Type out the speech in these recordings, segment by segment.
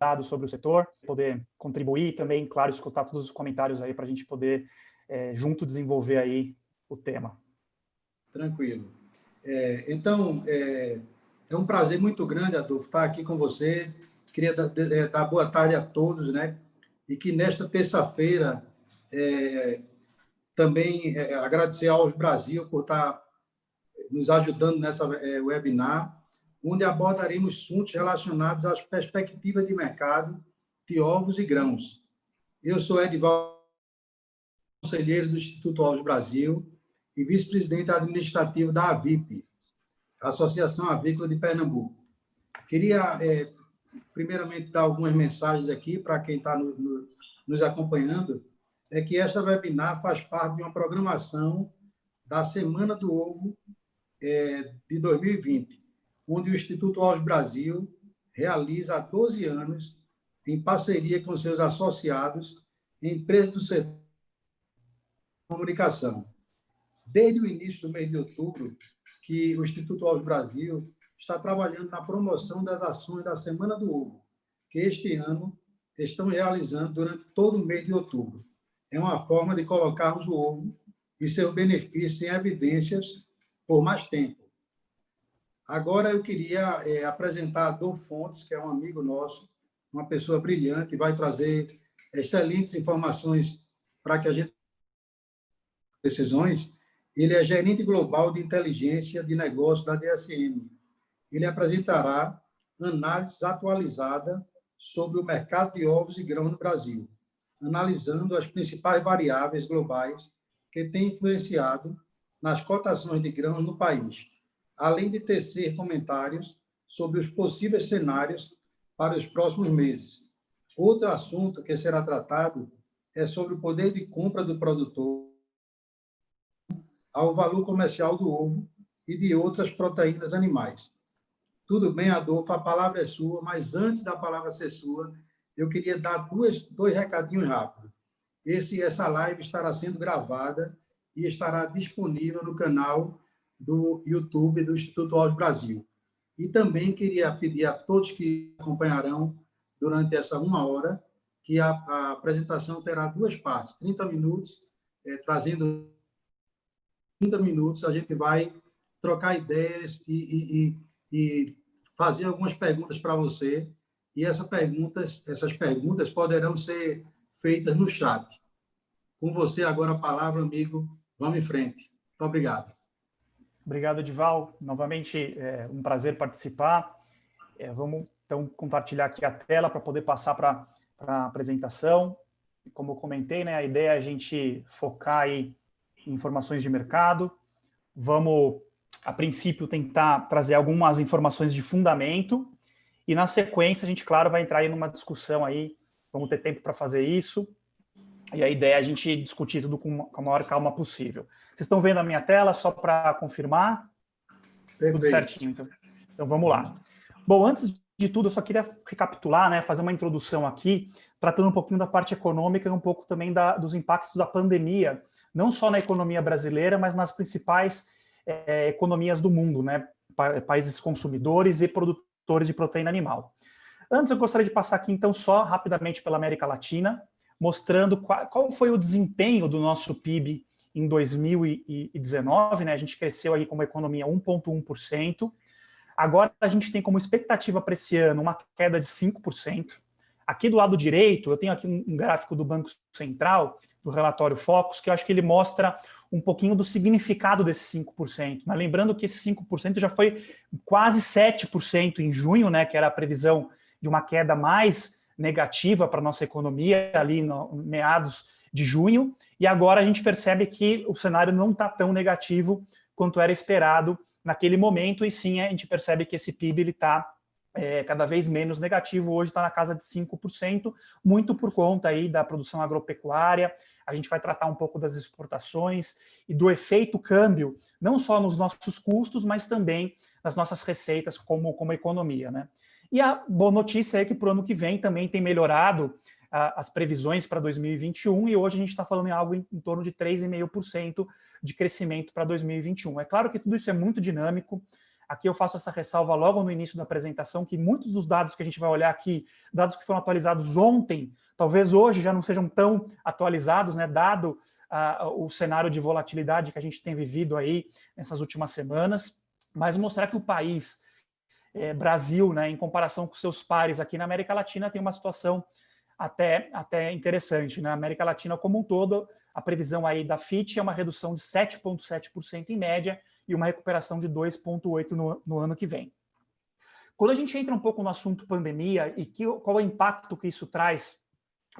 dados sobre o setor, poder contribuir também, claro, escutar todos os comentários aí para a gente poder junto desenvolver aí o tema. Tranquilo. Então, é um prazer muito grande, Adolfo, estar aqui com você. Queria dar boa tarde a todos, né? E que nesta terça-feira também agradecer ao Brasil por estar nos ajudando nessa webinar, onde abordaremos assuntos relacionados às perspectivas de mercado de ovos e grãos. Eu sou Edivaldo, conselheiro do Instituto Ovos Brasil e vice-presidente administrativo da AVIP, Associação Avícola de Pernambuco. Queria, primeiramente, dar algumas mensagens aqui para quem está nos acompanhando, que esta webinar faz parte de uma programação da Semana do Ovo de 2020, onde o Instituto Ovos Brasil realiza há 12 anos, em parceria com seus associados, empresas do setor de comunicação. Desde o início do mês de outubro, que o Instituto Ovos Brasil está trabalhando na promoção das ações da Semana do Ovo, que este ano estão realizando durante todo o mês de outubro. É uma forma de colocarmos o ovo e seus benefícios em evidências por mais tempo. Agora eu queria apresentar Adolfo Fontes, que é um amigo nosso, uma pessoa brilhante, vai trazer excelentes informações para que a gente decisões. Ele é gerente global de inteligência de negócio da DSM. Ele apresentará análise atualizada sobre o mercado de ovos e grãos no Brasil, analisando as principais variáveis globais que têm influenciado nas cotações de grãos no país, além de tecer comentários sobre os possíveis cenários para os próximos meses. Outro assunto que será tratado é sobre o poder de compra do produtor ao valor comercial do ovo e de outras proteínas animais. Tudo bem, Adolfo, a palavra é sua, mas antes da palavra ser sua, eu queria dar dois recadinhos rápidos. Essa live estará sendo gravada e estará disponível no canal do YouTube do Instituto Ovos Brasil. E também queria pedir a todos que acompanharão durante essa 1 hora que a apresentação terá 2 partes, 30 minutos, trazendo 30 minutos, a gente vai trocar ideias e fazer algumas perguntas para você, e essas perguntas poderão ser feitas no chat. Com você agora a palavra, amigo. Vamos em frente. Muito obrigado. Obrigado, Edival. Novamente, um prazer participar. Vamos, então, compartilhar aqui a tela para poder passar para a apresentação. Como eu comentei, né, a ideia é a gente focar aí em informações de mercado. Vamos, a princípio, tentar trazer algumas informações de fundamento e, na sequência, a gente, claro, vai entrar aí numa discussão aí, vamos ter tempo para fazer isso, e a ideia é a gente discutir tudo com a maior calma possível. Vocês estão vendo a minha tela, só para confirmar? Perfeito. Tudo certinho, então vamos lá. Bom, antes de tudo, eu só queria recapitular, né, fazer uma introdução aqui, tratando um pouquinho da parte econômica e um pouco também dos impactos da pandemia, não só na economia brasileira, mas nas principais economias do mundo, né, países consumidores e produtores de proteína animal. Antes, eu gostaria de passar aqui, então, só rapidamente pela América Latina, mostrando qual foi o desempenho do nosso PIB em 2019, né? A gente cresceu aí como economia 1,1%. Agora a gente tem como expectativa para esse ano uma queda de 5%. Aqui do lado direito, eu tenho aqui um gráfico do Banco Central, do relatório Focus, que eu acho que ele mostra um pouquinho do significado desse 5%. Mas lembrando que esse 5% já foi quase 7% em junho, né, que era a previsão de uma queda mais negativa para a nossa economia, ali no meados de junho, e agora a gente percebe que o cenário não está tão negativo quanto era esperado naquele momento, e sim, a gente percebe que esse PIB está cada vez menos negativo, hoje está na casa de 5%, muito por conta aí da produção agropecuária. A gente vai tratar um pouco das exportações e do efeito câmbio, não só nos nossos custos, mas também nas nossas receitas como economia, né? E a boa notícia é que para o ano que vem também tem melhorado as previsões para 2021, e hoje a gente está falando em algo em torno de 3,5% de crescimento para 2021. É claro que tudo isso é muito dinâmico, Aqui eu faço essa ressalva logo no início da apresentação, que muitos dos dados que a gente vai olhar aqui, dados que foram atualizados ontem, talvez hoje já não sejam tão atualizados, né, dado o cenário de volatilidade que a gente tem vivido aí nessas últimas semanas, mas mostrar que o país, Brasil, né, em comparação com seus pares aqui na América Latina, tem uma situação até interessante. Na América Latina como um todo, a previsão aí da Fitch é uma redução de 7,7% em média e uma recuperação de 2,8% no ano que vem. Quando a gente entra um pouco no assunto pandemia e qual é o impacto que isso traz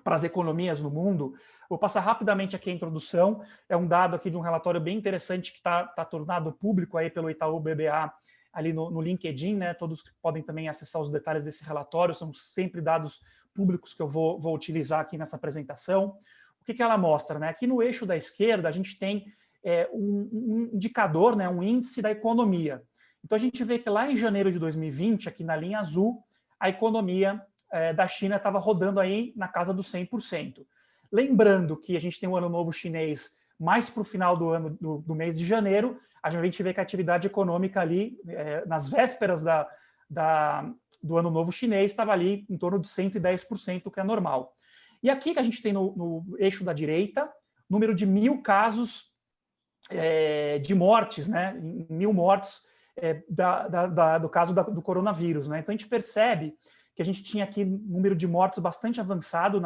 para as economias no mundo, vou passar rapidamente aqui a introdução. É um dado aqui de um relatório bem interessante que está tornado público aí pelo Itaú BBA ali no LinkedIn, né? Todos podem também acessar os detalhes desse relatório, são sempre dados públicos que eu vou utilizar aqui nessa apresentação. O que ela mostra, né? Aqui no eixo da esquerda a gente tem um indicador, né? Um índice da economia. Então a gente vê que lá em janeiro de 2020, aqui na linha azul, a economia da China estava rodando aí na casa dos 100%. Lembrando que a gente tem o Ano Novo Chinês mais para o final do ano do mês de janeiro, a gente vê que a atividade econômica ali, nas vésperas do Ano Novo Chinês, estava ali em torno de 110%, o que é normal. E aqui que a gente tem no eixo da direita, número de 1.000 casos de mortes, né? 1.000 mortes do caso do coronavírus, né? Então a gente percebe que a gente tinha aqui um número de mortes bastante avançado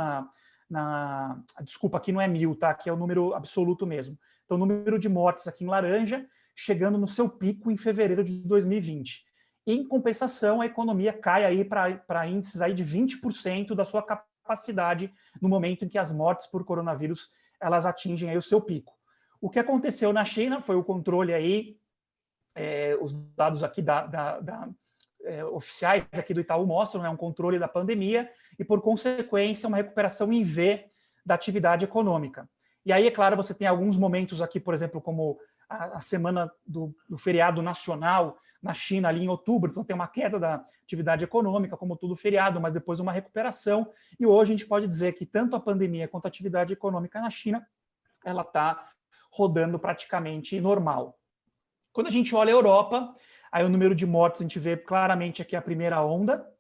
desculpa, aqui não é 1.000, tá? Aqui é o número absoluto mesmo. Então o número de mortes aqui em laranja, chegando no seu pico em fevereiro de 2020. Em compensação, a economia cai aí para índices aí de 20% da sua capacidade no momento em que as mortes por coronavírus elas atingem aí o seu pico. O que aconteceu na China foi o controle aí, os dados aqui oficiais aqui do Itaú mostram, né, um controle da pandemia e, por consequência, uma recuperação em V da atividade econômica. E aí, é claro, você tem alguns momentos aqui, por exemplo, como a semana do feriado nacional na China, ali em outubro, então tem uma queda da atividade econômica, como todo feriado, mas depois uma recuperação. E hoje a gente pode dizer que tanto a pandemia quanto a atividade econômica na China, ela está rodando praticamente normal. Quando a gente olha a Europa, aí o número de mortes a gente vê claramente aqui a primeira onda,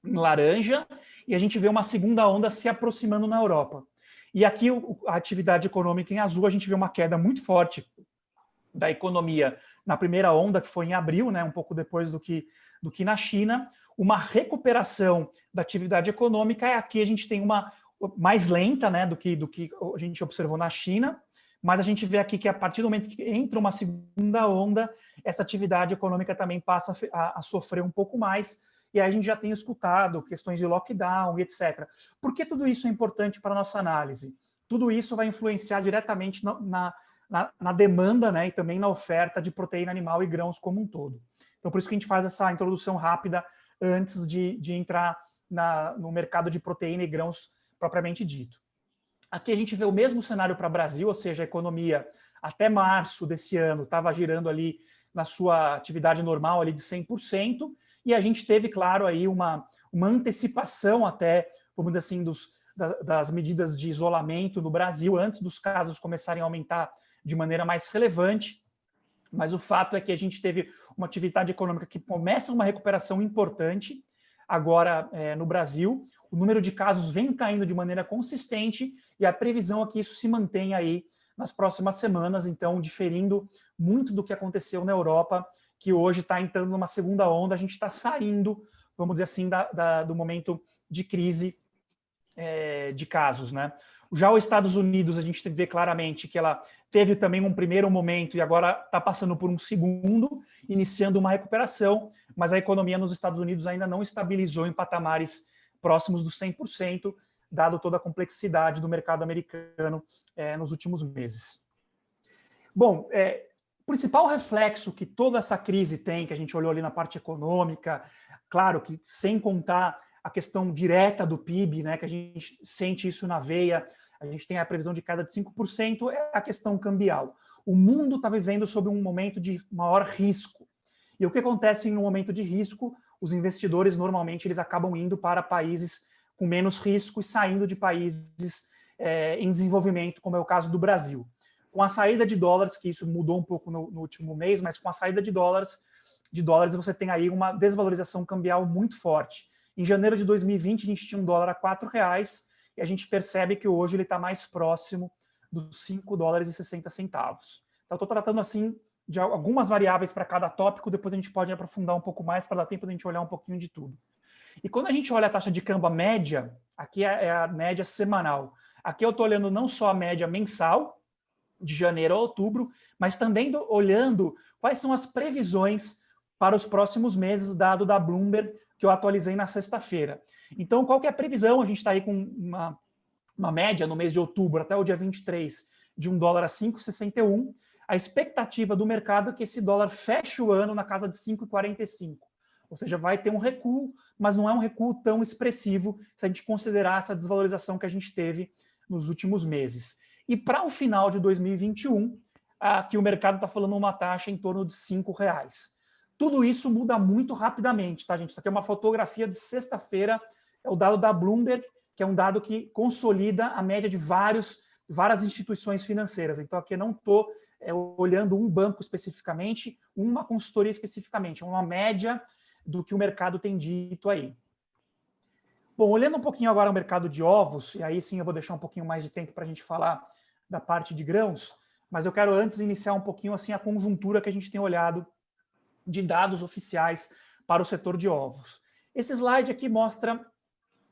em laranja, e a gente vê uma segunda onda se aproximando na Europa. E aqui a atividade econômica em azul, a gente vê uma queda muito forte da economia na primeira onda, que foi em abril, né, um pouco depois do que na China. Uma recuperação da atividade econômica, aqui a gente tem uma mais lenta, né, do que a gente observou na China, mas a gente vê aqui que a partir do momento que entra uma segunda onda, essa atividade econômica também passa a sofrer um pouco mais, e aí a gente já tem escutado questões de lockdown e etc. Por que tudo isso é importante para a nossa análise? Tudo isso vai influenciar diretamente na demanda, né, e também na oferta de proteína animal e grãos como um todo. Então, por isso que a gente faz essa introdução rápida antes de entrar no mercado de proteína e grãos propriamente dito. Aqui a gente vê o mesmo cenário para o Brasil, ou seja, a economia até março desse ano estava girando ali na sua atividade normal ali de 100%, e a gente teve, claro, aí uma antecipação até, vamos dizer assim, das medidas de isolamento no Brasil, antes dos casos começarem a aumentar de maneira mais relevante, mas o fato é que a gente teve uma atividade econômica que começa uma recuperação importante agora no Brasil, o número de casos vem caindo de maneira consistente e a previsão é que isso se mantenha aí nas próximas semanas, então diferindo muito do que aconteceu na Europa, que hoje está entrando numa segunda onda, a gente está saindo, vamos dizer assim, do momento de crise de casos, né? Já os Estados Unidos, a gente vê claramente que ela teve também um primeiro momento e agora está passando por um segundo, iniciando uma recuperação, mas a economia nos Estados Unidos ainda não estabilizou em patamares próximos dos 100%, dado toda a complexidade do mercado americano nos últimos meses. Bom, o principal reflexo que toda essa crise tem, que a gente olhou ali na parte econômica, claro que sem contar a questão direta do PIB, né, que a gente sente isso na veia, a gente tem a previsão de queda de 5%, é a questão cambial. O mundo está vivendo sob um momento de maior risco. E o que acontece em um momento de risco? Os investidores, normalmente, eles acabam indo para países com menos risco e saindo de países em desenvolvimento, como é o caso do Brasil. Com a saída de dólares, que isso mudou um pouco no último mês, mas com a saída de dólares, de dólares, você tem aí uma desvalorização cambial muito forte. Em janeiro de 2020, a gente tinha um dólar a R$4, e a gente percebe que hoje ele está mais próximo dos $5,60. Então, eu estou tratando assim de algumas variáveis para cada tópico, depois a gente pode aprofundar um pouco mais para dar tempo de a gente olhar um pouquinho de tudo. E quando a gente olha a taxa de câmbio média, aqui é a média semanal. Aqui eu estou olhando não só a média mensal, de janeiro a outubro, mas também olhando quais são as previsões para os próximos meses, dado da Bloomberg, que eu atualizei na sexta-feira. Então, qual que é a previsão? A gente está aí com uma média no mês de outubro, até o dia 23, de um dólar a 5,61. A expectativa do mercado é que esse dólar feche o ano na casa de 5,45. Ou seja, vai ter um recuo, mas não é um recuo tão expressivo se a gente considerar essa desvalorização que a gente teve nos últimos meses. E para o final de 2021, aqui o mercado está falando uma taxa em torno de R$5. Tudo isso muda muito rapidamente, tá, gente? Isso aqui é uma fotografia de sexta-feira, é o dado da Bloomberg, que é um dado que consolida a média de várias instituições financeiras. Então, aqui eu não estou olhando um banco especificamente, uma consultoria especificamente, é uma média do que o mercado tem dito aí. Bom, olhando um pouquinho agora o mercado de ovos, e aí sim eu vou deixar um pouquinho mais de tempo para a gente falar da parte de grãos, mas eu quero antes iniciar um pouquinho assim a conjuntura que a gente tem olhado de dados oficiais para o setor de ovos. Esse slide aqui mostra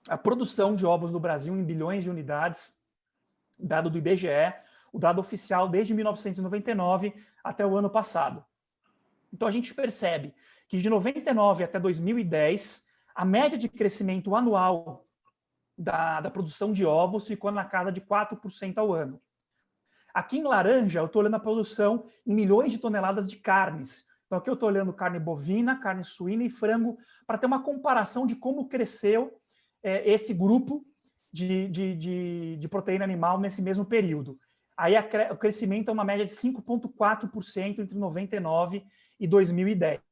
a produção de ovos no Brasil em bilhões de unidades, dado do IBGE, o dado oficial desde 1999 até o ano passado. Então a gente percebe que de 99 até 2010, a média de crescimento anual da produção de ovos ficou na casa de 4% ao ano. Aqui em laranja, eu estou olhando a produção em milhões de toneladas de carnes. Então aqui eu estou olhando carne bovina, carne suína e frango, para ter uma comparação de como cresceu esse grupo de proteína animal nesse mesmo período. Aí o crescimento é uma média de 5,4% entre 99 e 2010.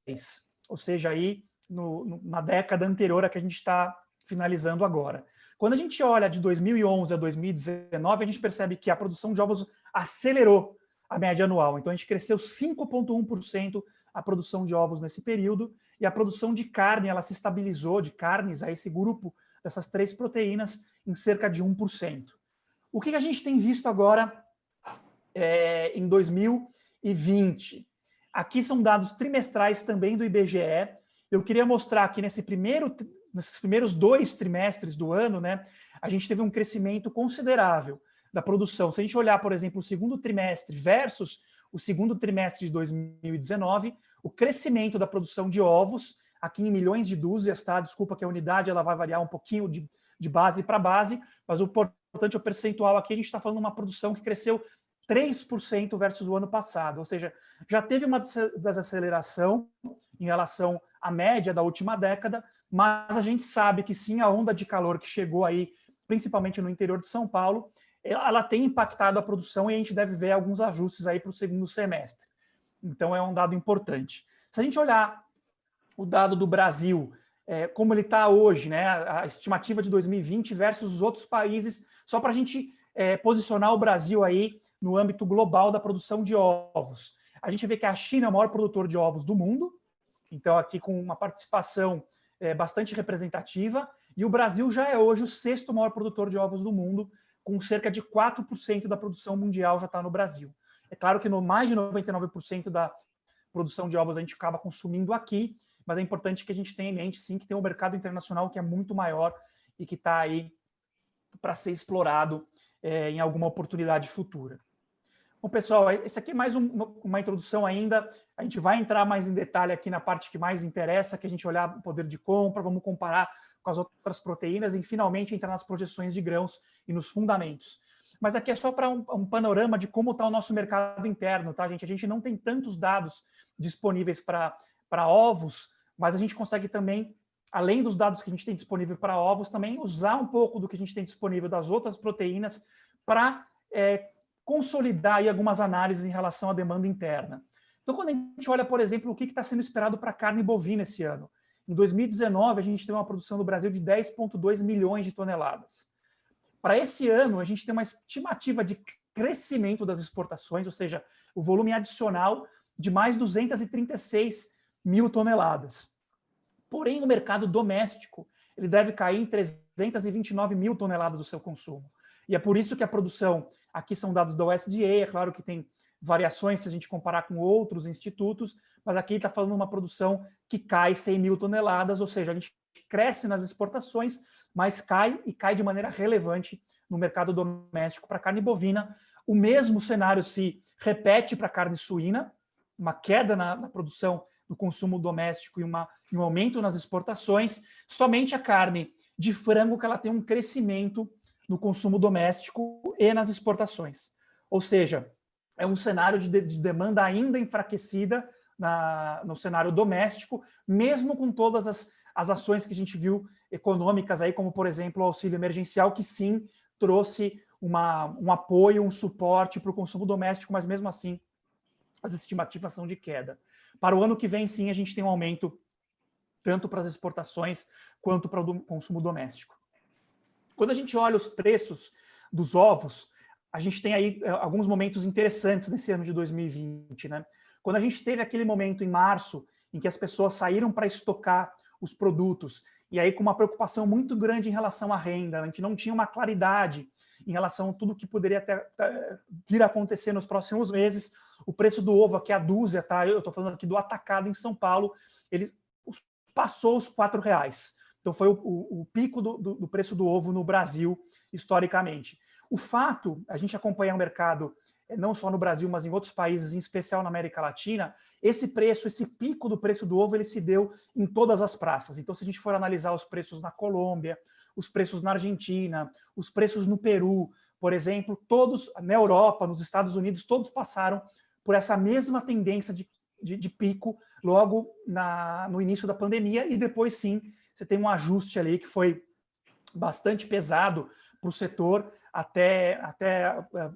Ou seja, aí na década anterior a que a gente está finalizando agora. Quando a gente olha de 2011 a 2019, a gente percebe que a produção de ovos acelerou a média anual. Então, a gente cresceu 5,1% a produção de ovos nesse período, e a produção de carne, ela se estabilizou, de carnes, a esse grupo dessas três proteínas, em cerca de 1%. O que a gente tem visto agora em 2020? Aqui são dados trimestrais também do IBGE. Eu queria mostrar aqui nesses primeiros 2 trimestres do ano, né, a gente teve um crescimento considerável da produção. Se a gente olhar, por exemplo, o segundo trimestre versus o segundo trimestre de 2019, o crescimento da produção de ovos, aqui em milhões de dúzias, tá? Desculpa que a unidade ela vai variar um pouquinho de base para base, mas o importante é o percentual aqui, a gente está falando de uma produção que cresceu 3% versus o ano passado, ou seja, já teve uma desaceleração em relação à média da última década, mas a gente sabe que sim, a onda de calor que chegou aí, principalmente no interior de São Paulo, ela tem impactado a produção e a gente deve ver alguns ajustes aí para o segundo semestre. Então é um dado importante. Se a gente olhar o dado do Brasil, como ele está hoje, né, a estimativa de 2020 versus os outros países, só para a gente posicionar o Brasil aí no âmbito global da produção de ovos. A gente vê que a China é o maior produtor de ovos do mundo, então aqui com uma participação bastante representativa, e o Brasil já é hoje o 6º maior produtor de ovos do mundo, com cerca de 4% da produção mundial já está no Brasil. É claro que mais de 99% da produção de ovos a gente acaba consumindo aqui, mas é importante que a gente tenha em mente, sim, que tem um mercado internacional que é muito maior e que está aí para ser explorado em alguma oportunidade futura. Bom, pessoal, esse aqui é mais uma introdução ainda. A gente vai entrar mais em detalhe aqui na parte que mais interessa, que a gente olhar o poder de compra, vamos comparar com as outras proteínas e, finalmente, entrar nas projeções de grãos e nos fundamentos. Mas aqui é só para um panorama de como está o nosso mercado interno, tá, gente? A gente não tem tantos dados disponíveis para ovos, mas a gente consegue também, além dos dados que a gente tem disponível para ovos, também usar um pouco do que a gente tem disponível das outras proteínas para consolidar aí algumas análises em relação à demanda interna. Então, quando a gente olha, por exemplo, o que está sendo esperado para a carne bovina esse ano, em 2019, a gente teve uma produção no Brasil de 10,2 milhões de toneladas. Para esse ano, a gente tem uma estimativa de crescimento das exportações, ou seja, o volume adicional de mais 236 mil toneladas. Porém, o mercado doméstico ele deve cair em 329 mil toneladas do seu consumo. E é por isso que a produção, aqui são dados da USDA, é claro que tem variações se a gente comparar com outros institutos, mas aqui está falando uma produção que cai 100 mil toneladas, ou seja, a gente cresce nas exportações, mas cai e cai de maneira relevante no mercado doméstico para a carne bovina. O mesmo cenário se repete para a carne suína, uma queda na produção do consumo doméstico e um aumento nas exportações. Somente a carne de frango que ela tem um crescimento no consumo doméstico e nas exportações. Ou seja, é um cenário de demanda ainda enfraquecida no cenário doméstico, mesmo com todas as ações que a gente viu econômicas, aí, como, por exemplo, o auxílio emergencial, que sim trouxe um apoio, um suporte para o consumo doméstico, mas mesmo assim as estimativas são de queda. Para o ano que vem, sim, a gente tem um aumento tanto para as exportações quanto para o consumo doméstico. Quando a gente olha os preços dos ovos, a gente tem aí alguns momentos interessantes nesse ano de 2020, né? Quando a gente teve aquele momento em março em que as pessoas saíram para estocar os produtos, e aí com uma preocupação muito grande em relação à renda, a gente não tinha uma claridade em relação a tudo que poderia vir a acontecer nos próximos meses. O preço do ovo aqui, a dúzia, tá? Eu estou falando aqui do atacado em São Paulo, ele passou os R$4. Então foi o pico do preço do ovo no Brasil, historicamente. O fato, a gente acompanha o mercado não só no Brasil, mas em outros países, em especial na América Latina, esse pico do preço do ovo, ele se deu em todas as praças. Então, se a gente for analisar os preços na Colômbia, os preços na Argentina, os preços no Peru, por exemplo, todos na Europa, nos Estados Unidos, todos passaram por essa mesma tendência de pico logo no início da pandemia, e depois sim, você tem um ajuste ali que foi bastante pesado para o setor, até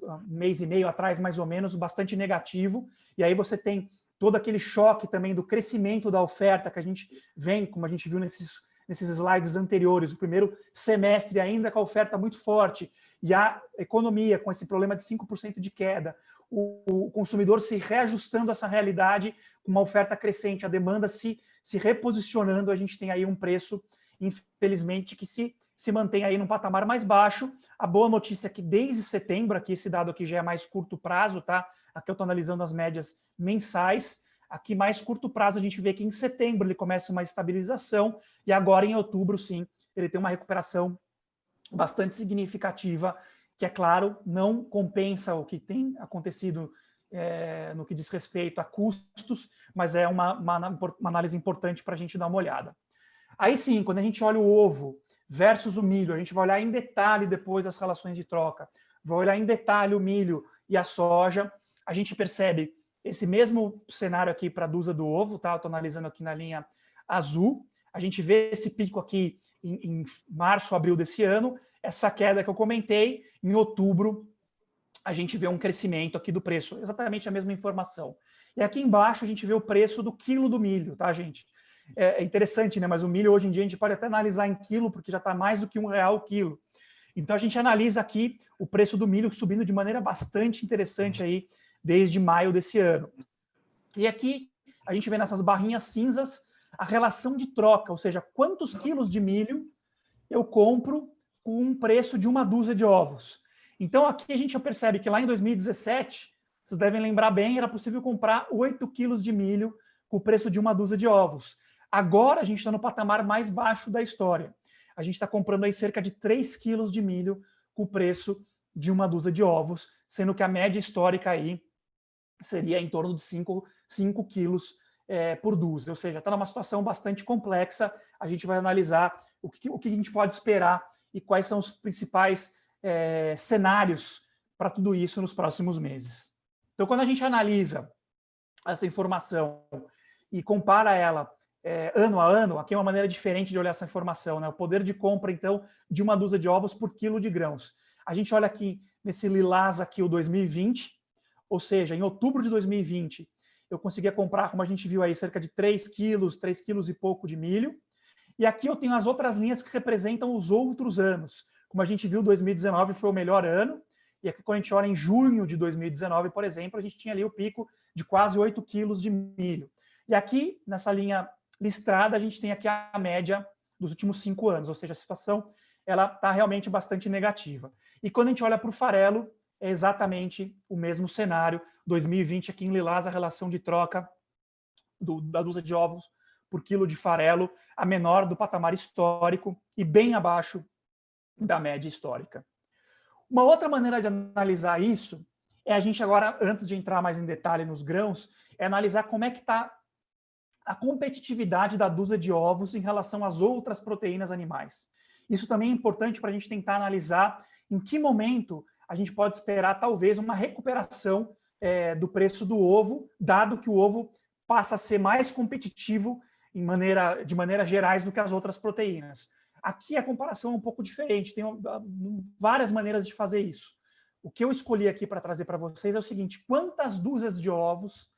um mês e meio atrás, mais ou menos, bastante negativo, e aí você tem todo aquele choque também do crescimento da oferta que a gente vem, como a gente viu nesses slides anteriores, o primeiro semestre ainda com a oferta muito forte, e a economia com esse problema de 5% de queda, o consumidor se reajustando a essa realidade, com uma oferta crescente, a demanda se reposicionando, a gente tem aí um preço, infelizmente, que se mantém aí num patamar mais baixo. A boa notícia é que desde setembro, aqui esse dado aqui já é mais curto prazo, tá? Aqui eu estou analisando as médias mensais. Aqui mais curto prazo a gente vê que em setembro ele começa uma estabilização e agora em outubro, sim, ele tem uma recuperação bastante significativa, que, é claro, não compensa o que tem acontecido no que diz respeito a custos, mas é uma análise importante para a gente dar uma olhada. Aí sim, quando a gente olha o ovo versus o milho, a gente vai olhar em detalhe depois as relações de troca, vai olhar em detalhe o milho e a soja, a gente percebe esse mesmo cenário aqui para a dúzia do ovo, tá? Eu estou analisando aqui na linha azul, a gente vê esse pico aqui em março, abril desse ano, essa queda que eu comentei, em outubro a gente vê um crescimento aqui do preço, exatamente a mesma informação. E aqui embaixo a gente vê o preço do quilo do milho, tá, gente? É interessante, né? Mas o milho hoje em dia a gente pode até analisar em quilo, porque já está mais do que R$1 o quilo. Então a gente analisa aqui o preço do milho subindo de maneira bastante interessante aí desde maio desse ano. E aqui a gente vê nessas barrinhas cinzas a relação de troca, ou seja, quantos quilos de milho eu compro com um preço de uma dúzia de ovos. Então aqui a gente já percebe que lá em 2017, vocês devem lembrar bem, era possível comprar 8 quilos de milho com o preço de uma dúzia de ovos. Agora a gente está no patamar mais baixo da história. A gente está comprando aí cerca de 3 quilos de milho com o preço de uma dúzia de ovos, sendo que a média histórica aí seria em torno de 5 quilos por dúzia. Ou seja, está numa situação bastante complexa. A gente vai analisar o que a gente pode esperar e quais são os principais cenários para tudo isso nos próximos meses. Então, quando a gente analisa essa informação e compara ela ano a ano, aqui é uma maneira diferente de olhar essa informação, né? O poder de compra, então, de uma dúzia de ovos por quilo de grãos. A gente olha aqui nesse lilás aqui o 2020, ou seja, em outubro de 2020, eu conseguia comprar, como a gente viu aí, cerca de 3 quilos e pouco de milho. E aqui eu tenho as outras linhas que representam os outros anos. Como a gente viu, 2019 foi o melhor ano. E aqui, quando a gente olha em junho de 2019, por exemplo, a gente tinha ali o pico de quase 8 quilos de milho. E aqui, nessa linha listrada, a gente tem aqui a média dos últimos 5 anos, ou seja, a situação ela está realmente bastante negativa. E quando a gente olha para o farelo, é exatamente o mesmo cenário. 2020, aqui em lilás, a relação de troca da dúzia de ovos por quilo de farelo, a menor do patamar histórico e bem abaixo da média histórica. Uma outra maneira de analisar isso é a gente agora, antes de entrar mais em detalhe nos grãos, é analisar como é que está a competitividade da dúzia de ovos em relação às outras proteínas animais. Isso também é importante para a gente tentar analisar em que momento a gente pode esperar, talvez, uma recuperação do preço do ovo, dado que o ovo passa a ser mais competitivo de maneiras gerais do que as outras proteínas. Aqui a comparação é um pouco diferente, tem várias maneiras de fazer isso. O que eu escolhi aqui para trazer para vocês é o seguinte: quantas dúzias de ovos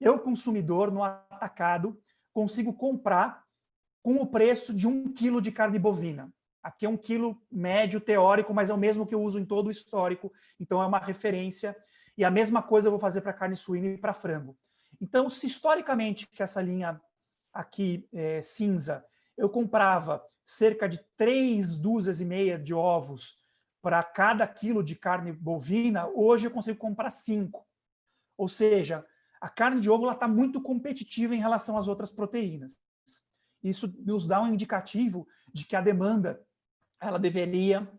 eu, consumidor, no atacado, consigo comprar com o preço de 1 quilo de carne bovina? Aqui é 1 quilo médio teórico, mas é o mesmo que eu uso em todo o histórico, então é uma referência. E a mesma coisa eu vou fazer para carne suína e para frango. Então, se historicamente, que essa linha aqui cinza, eu comprava cerca de 3 dúzias e meia de ovos para cada quilo de carne bovina, hoje eu consigo comprar 5. Ou seja, a carne de ovo está muito competitiva em relação às outras proteínas. Isso nos dá um indicativo de que a demanda ela deveria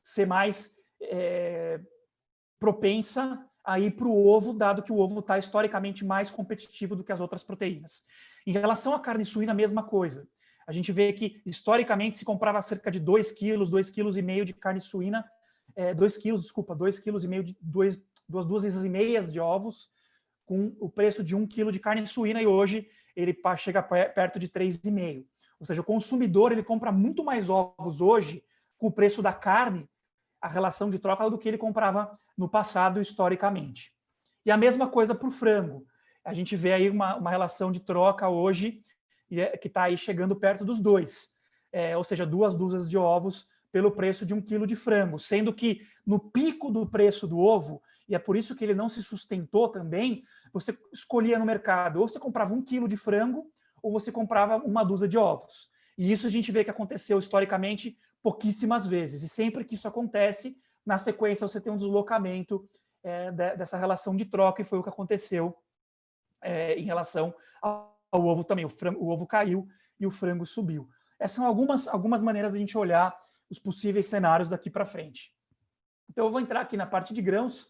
ser mais propensa a ir para o ovo, dado que o ovo está historicamente mais competitivo do que as outras proteínas. Em relação à carne suína, a mesma coisa. A gente vê que, historicamente, se comprava cerca de 2 quilos, 2,5 kg de carne suína, 2,5 kg de 2 dúzias e meias de ovos, com o preço de 1 quilo de carne suína, e hoje ele chega perto de 3,5. Ou seja, o consumidor ele compra muito mais ovos hoje com o preço da carne, a relação de troca, do que ele comprava no passado, historicamente. E a mesma coisa para o frango. A gente vê aí uma relação de troca hoje que está aí chegando perto dos 2. Ou seja, 2 dúzias de ovos pelo preço de 1 quilo de frango. Sendo que no pico do preço do ovo, e é por isso que ele não se sustentou também, você escolhia no mercado, ou você comprava 1 quilo de frango, ou você comprava 1 dúzia de ovos. E isso a gente vê que aconteceu historicamente pouquíssimas vezes. E sempre que isso acontece, na sequência você tem um deslocamento dessa relação de troca, e foi o que aconteceu em relação ao ovo também. O ovo caiu e o frango subiu. Essas são algumas maneiras de a gente olhar os possíveis cenários daqui para frente. Então eu vou entrar aqui na parte de grãos.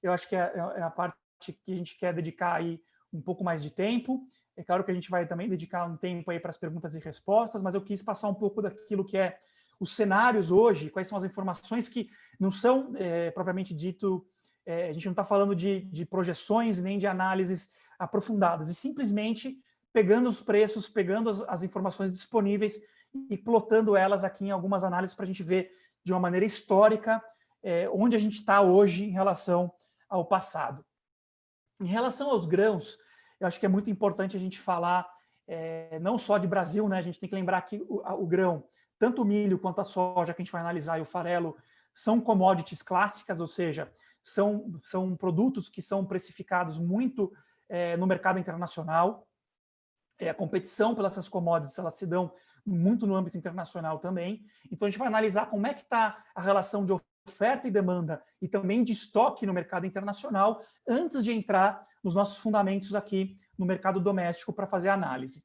Eu acho que é a parte que a gente quer dedicar aí um pouco mais de tempo. É claro que a gente vai também dedicar um tempo aí para as perguntas e respostas, mas eu quis passar um pouco daquilo que é os cenários hoje, quais são as informações que não são propriamente dito, a gente não está falando de projeções nem de análises aprofundadas, e simplesmente pegando os preços, pegando as informações disponíveis e plotando elas aqui em algumas análises para a gente ver de uma maneira histórica onde a gente está hoje em relação ao passado. Em relação aos grãos, eu acho que é muito importante a gente falar não só de Brasil, né? A gente tem que lembrar que o grão, tanto o milho quanto a soja que a gente vai analisar e o farelo, são commodities clássicas, ou seja, são produtos que são precificados muito no mercado internacional. A competição pelas essas commodities, elas se dão muito no âmbito internacional também. Então a gente vai analisar como é que está a relação de oferta e demanda e também de estoque no mercado internacional antes de entrar nos nossos fundamentos aqui no mercado doméstico para fazer a análise.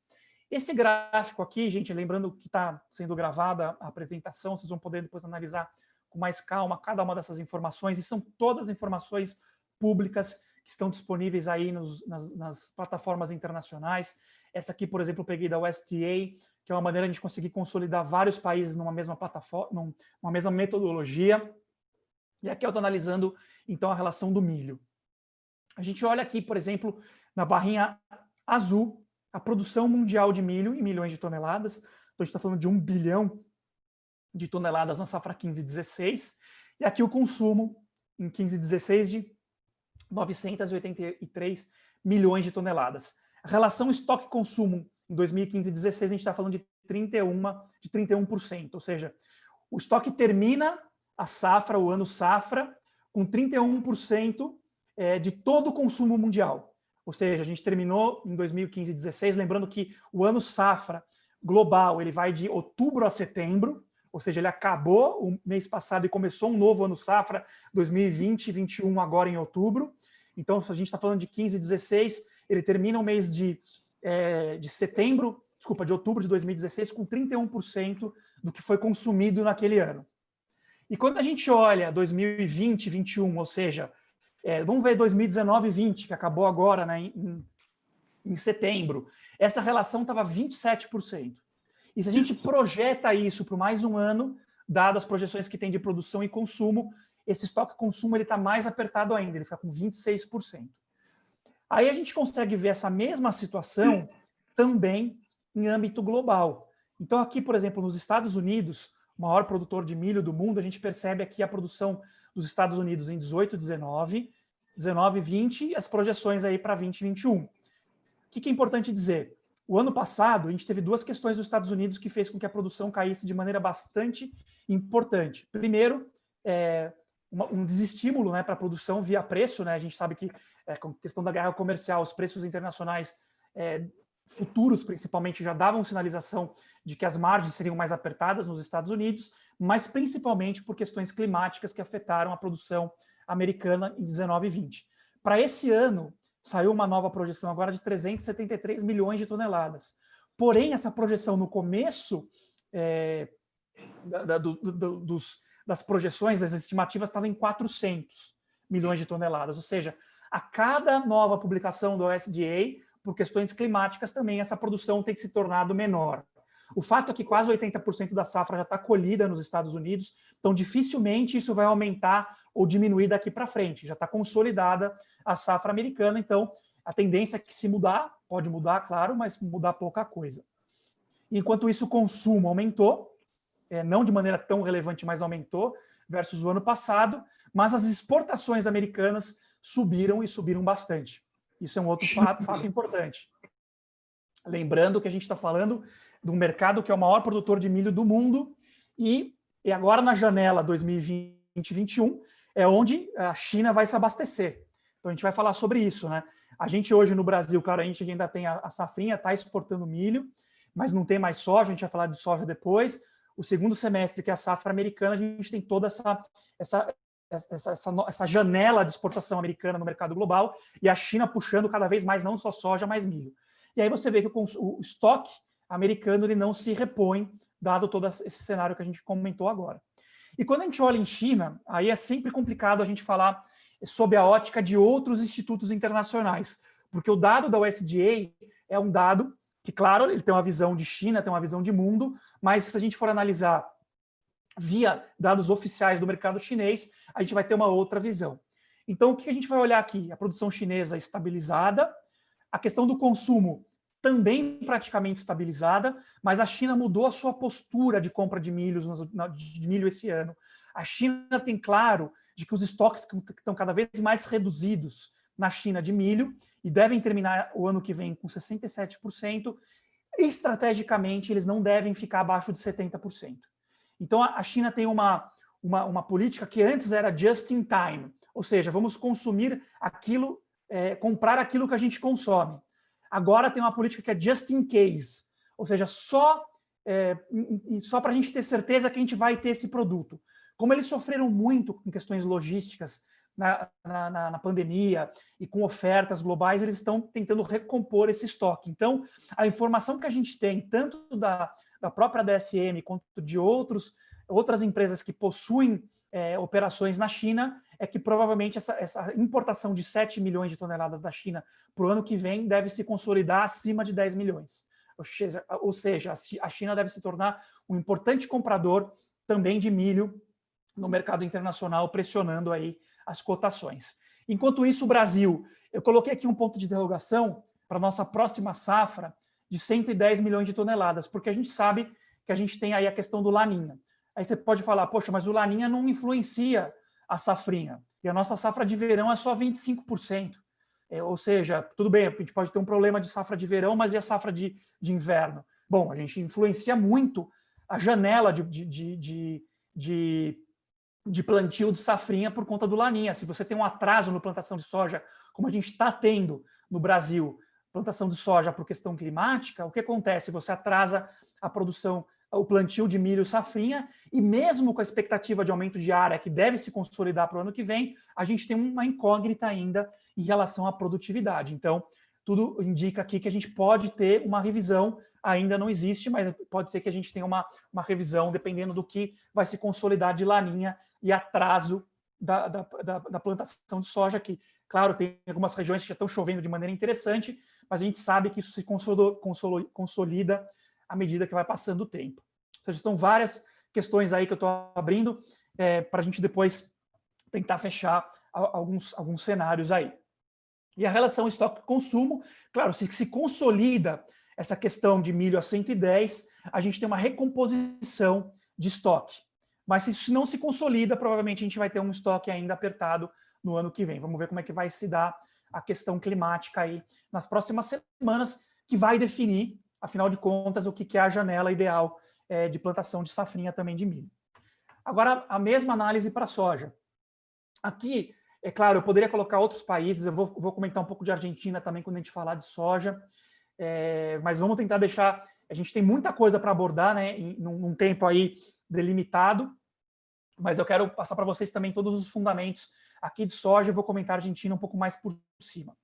Esse gráfico aqui, gente, lembrando que está sendo gravada a apresentação, vocês vão poder depois analisar com mais calma cada uma dessas informações, e são todas informações públicas que estão disponíveis aí nas plataformas internacionais. Essa aqui, por exemplo, eu peguei da USDA, que é uma maneira de a gente conseguir consolidar vários países numa mesma plataforma, numa mesma metodologia. E aqui eu estou analisando, então, a relação do milho. A gente olha aqui, por exemplo, na barrinha azul, a produção mundial de milho em milhões de toneladas. Então, a gente está falando de 1 bilhão de toneladas na safra 15/16. E aqui o consumo em 15/16 de 983 milhões de toneladas. A relação estoque-consumo em 2015/16, a gente está falando de 31%. Ou seja, o estoque termina a safra, o ano safra, com 31% de todo o consumo mundial. ou seja, a gente terminou em 2015 e 16, lembrando que o ano safra global ele vai de outubro a setembro, ou seja, ele acabou o mês passado e começou um novo ano safra, 2020 e 2021 agora em outubro. Então, a gente está falando de 15 e 16, ele termina o mês de outubro de 2016 com 31% do que foi consumido naquele ano. E quando a gente olha 2020 e 2021, ou seja, vamos ver 2019 e 20, que acabou agora, né, em setembro, essa relação estava 27%. E se a gente projeta isso para mais um ano, dado as projeções que tem de produção e consumo, esse estoque consumo está mais apertado ainda, ele fica com 26%. Aí a gente consegue ver essa mesma situação também em âmbito global. Então aqui, por exemplo, nos Estados Unidos, o maior produtor de milho do mundo, a gente percebe aqui a produção dos Estados Unidos em 18, 19, 19, 20 e as projeções aí para 20 e 21. O que é importante dizer? O ano passado, a gente teve duas questões dos Estados Unidos que fez com que a produção caísse de maneira bastante importante. Primeiro, um desestímulo, né, para a produção via preço, né? A gente sabe que, com a questão da guerra comercial, os preços internacionais futuros, principalmente, já davam sinalização de que as margens seriam mais apertadas nos Estados Unidos, mas principalmente por questões climáticas que afetaram a produção americana em 19 e 20. Para esse ano, saiu uma nova projeção agora de 373 milhões de toneladas. Porém, essa projeção no começo das projeções, das estimativas, estava em 400 milhões de toneladas. Ou seja, a cada nova publicação do USDA, por questões climáticas também, essa produção tem que se tornado menor. O fato é que quase 80% da safra já está colhida nos Estados Unidos, então dificilmente isso vai aumentar ou diminuir daqui para frente. Já está consolidada a safra americana, então a tendência é que se mudar, pode mudar, claro, mas mudar pouca coisa. Enquanto isso, o consumo aumentou, não de maneira tão relevante, mas aumentou versus o ano passado, mas as exportações americanas subiram e subiram bastante. Isso é um outro fato importante. Lembrando que a gente está falando de um mercado que é o maior produtor de milho do mundo e agora na janela 2020-21 é onde a China vai se abastecer. Então a gente vai falar sobre isso, né? A gente hoje no Brasil, claro, a gente ainda tem a safrinha, está exportando milho, mas não tem mais soja, a gente vai falar de soja depois. O segundo semestre, que é a safra americana, a gente tem toda essa janela de exportação americana no mercado global e a China puxando cada vez mais não só soja, mas milho. E aí você vê que o estoque americano ele não se repõe, dado todo esse cenário que a gente comentou agora. E quando a gente olha em China, aí é sempre complicado a gente falar sob a ótica de outros institutos internacionais, porque o dado da USDA é um dado que, claro, ele tem uma visão de China, tem uma visão de mundo, mas se a gente for analisar via dados oficiais do mercado chinês, a gente vai ter uma outra visão. Então, o que a gente vai olhar aqui? A produção chinesa estabilizada, a questão do consumo também praticamente estabilizada, mas a China mudou a sua postura de compra de milho esse ano. A China tem claro de que os estoques estão cada vez mais reduzidos na China de milho e devem terminar o ano que vem com 67%. Estrategicamente, eles não devem ficar abaixo de 70%. Então, a China tem uma política que antes era just in time, ou seja, vamos consumir aquilo, comprar aquilo que a gente consome. Agora tem uma política que é just in case, ou seja, só para a gente ter certeza que a gente vai ter esse produto. Como eles sofreram muito com questões logísticas na pandemia e com ofertas globais, eles estão tentando recompor esse estoque. Então, a informação que a gente tem, tanto da própria DSM quanto de outras empresas que possuem operações na China, é que provavelmente essa importação de 7 milhões de toneladas da China para o ano que vem deve se consolidar acima de 10 milhões. Ou seja, a China deve se tornar um importante comprador também de milho no mercado internacional, pressionando aí as cotações. Enquanto isso, o Brasil, eu coloquei aqui um ponto de interrogação para a nossa próxima safra de 110 milhões de toneladas, porque a gente sabe que a gente tem aí a questão do Laninha. Aí você pode falar, poxa, mas o Laninha não influencia a safrinha, e a nossa safra de verão é só 25%. Ou seja, tudo bem, a gente pode ter um problema de safra de verão, mas e a safra de inverno? Bom, a gente influencia muito a janela de plantio de safrinha por conta do Laninha. Se você tem um atraso na plantação de soja, como a gente está tendo no Brasil plantação de soja por questão climática, o que acontece? Você atrasa a produção, o plantio de milho safrinha, e mesmo com a expectativa de aumento de área que deve se consolidar para o ano que vem, a gente tem uma incógnita ainda em relação à produtividade. Então, tudo indica aqui que a gente pode ter uma revisão, ainda não existe, mas pode ser que a gente tenha uma revisão dependendo do que vai se consolidar de laninha e atraso da plantação de soja, que, claro, tem algumas regiões que já estão chovendo de maneira interessante, mas a gente sabe que isso se consolida à medida que vai passando o tempo. Ou seja, são várias questões aí que eu estou abrindo para a gente depois tentar fechar alguns cenários aí. E a relação estoque-consumo, claro, se consolida essa questão de milho a 110, a gente tem uma recomposição de estoque. Mas se isso não se consolida, provavelmente a gente vai ter um estoque ainda apertado no ano que vem. Vamos ver como é que vai se dar a questão climática aí nas próximas semanas, que vai definir, afinal de contas, o que é a janela ideal de plantação de safrinha também de milho. Agora, a mesma análise para a soja. Aqui, é claro, eu poderia colocar outros países, eu vou comentar um pouco de Argentina também quando a gente falar de soja, mas vamos tentar deixar... A gente tem muita coisa para abordar, né, num tempo aí delimitado, mas eu quero passar para vocês também todos os fundamentos aqui de soja, eu vou comentar a Argentina um pouco mais por cima.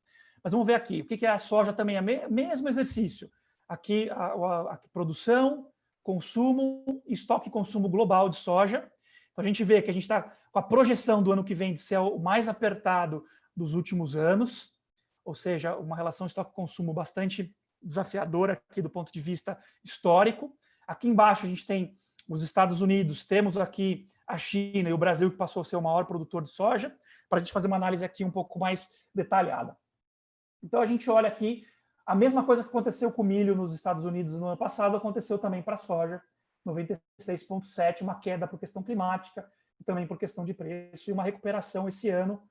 Mas vamos ver aqui, o que é a soja também? É o mesmo exercício. Aqui a produção, consumo, estoque e consumo global de soja. Então a gente vê que a gente está com a projeção do ano que vem de ser o mais apertado dos últimos anos, ou seja, uma relação estoque-consumo bastante desafiadora aqui do ponto de vista histórico. Aqui embaixo a gente tem os Estados Unidos, temos aqui a China e o Brasil, que passou a ser o maior produtor de soja, para a gente fazer uma análise aqui um pouco mais detalhada. Então a gente olha aqui, a mesma coisa que aconteceu com o milho nos Estados Unidos no ano passado, aconteceu também para a soja, 96,7, uma queda por questão climática e também por questão de preço, e uma recuperação esse ano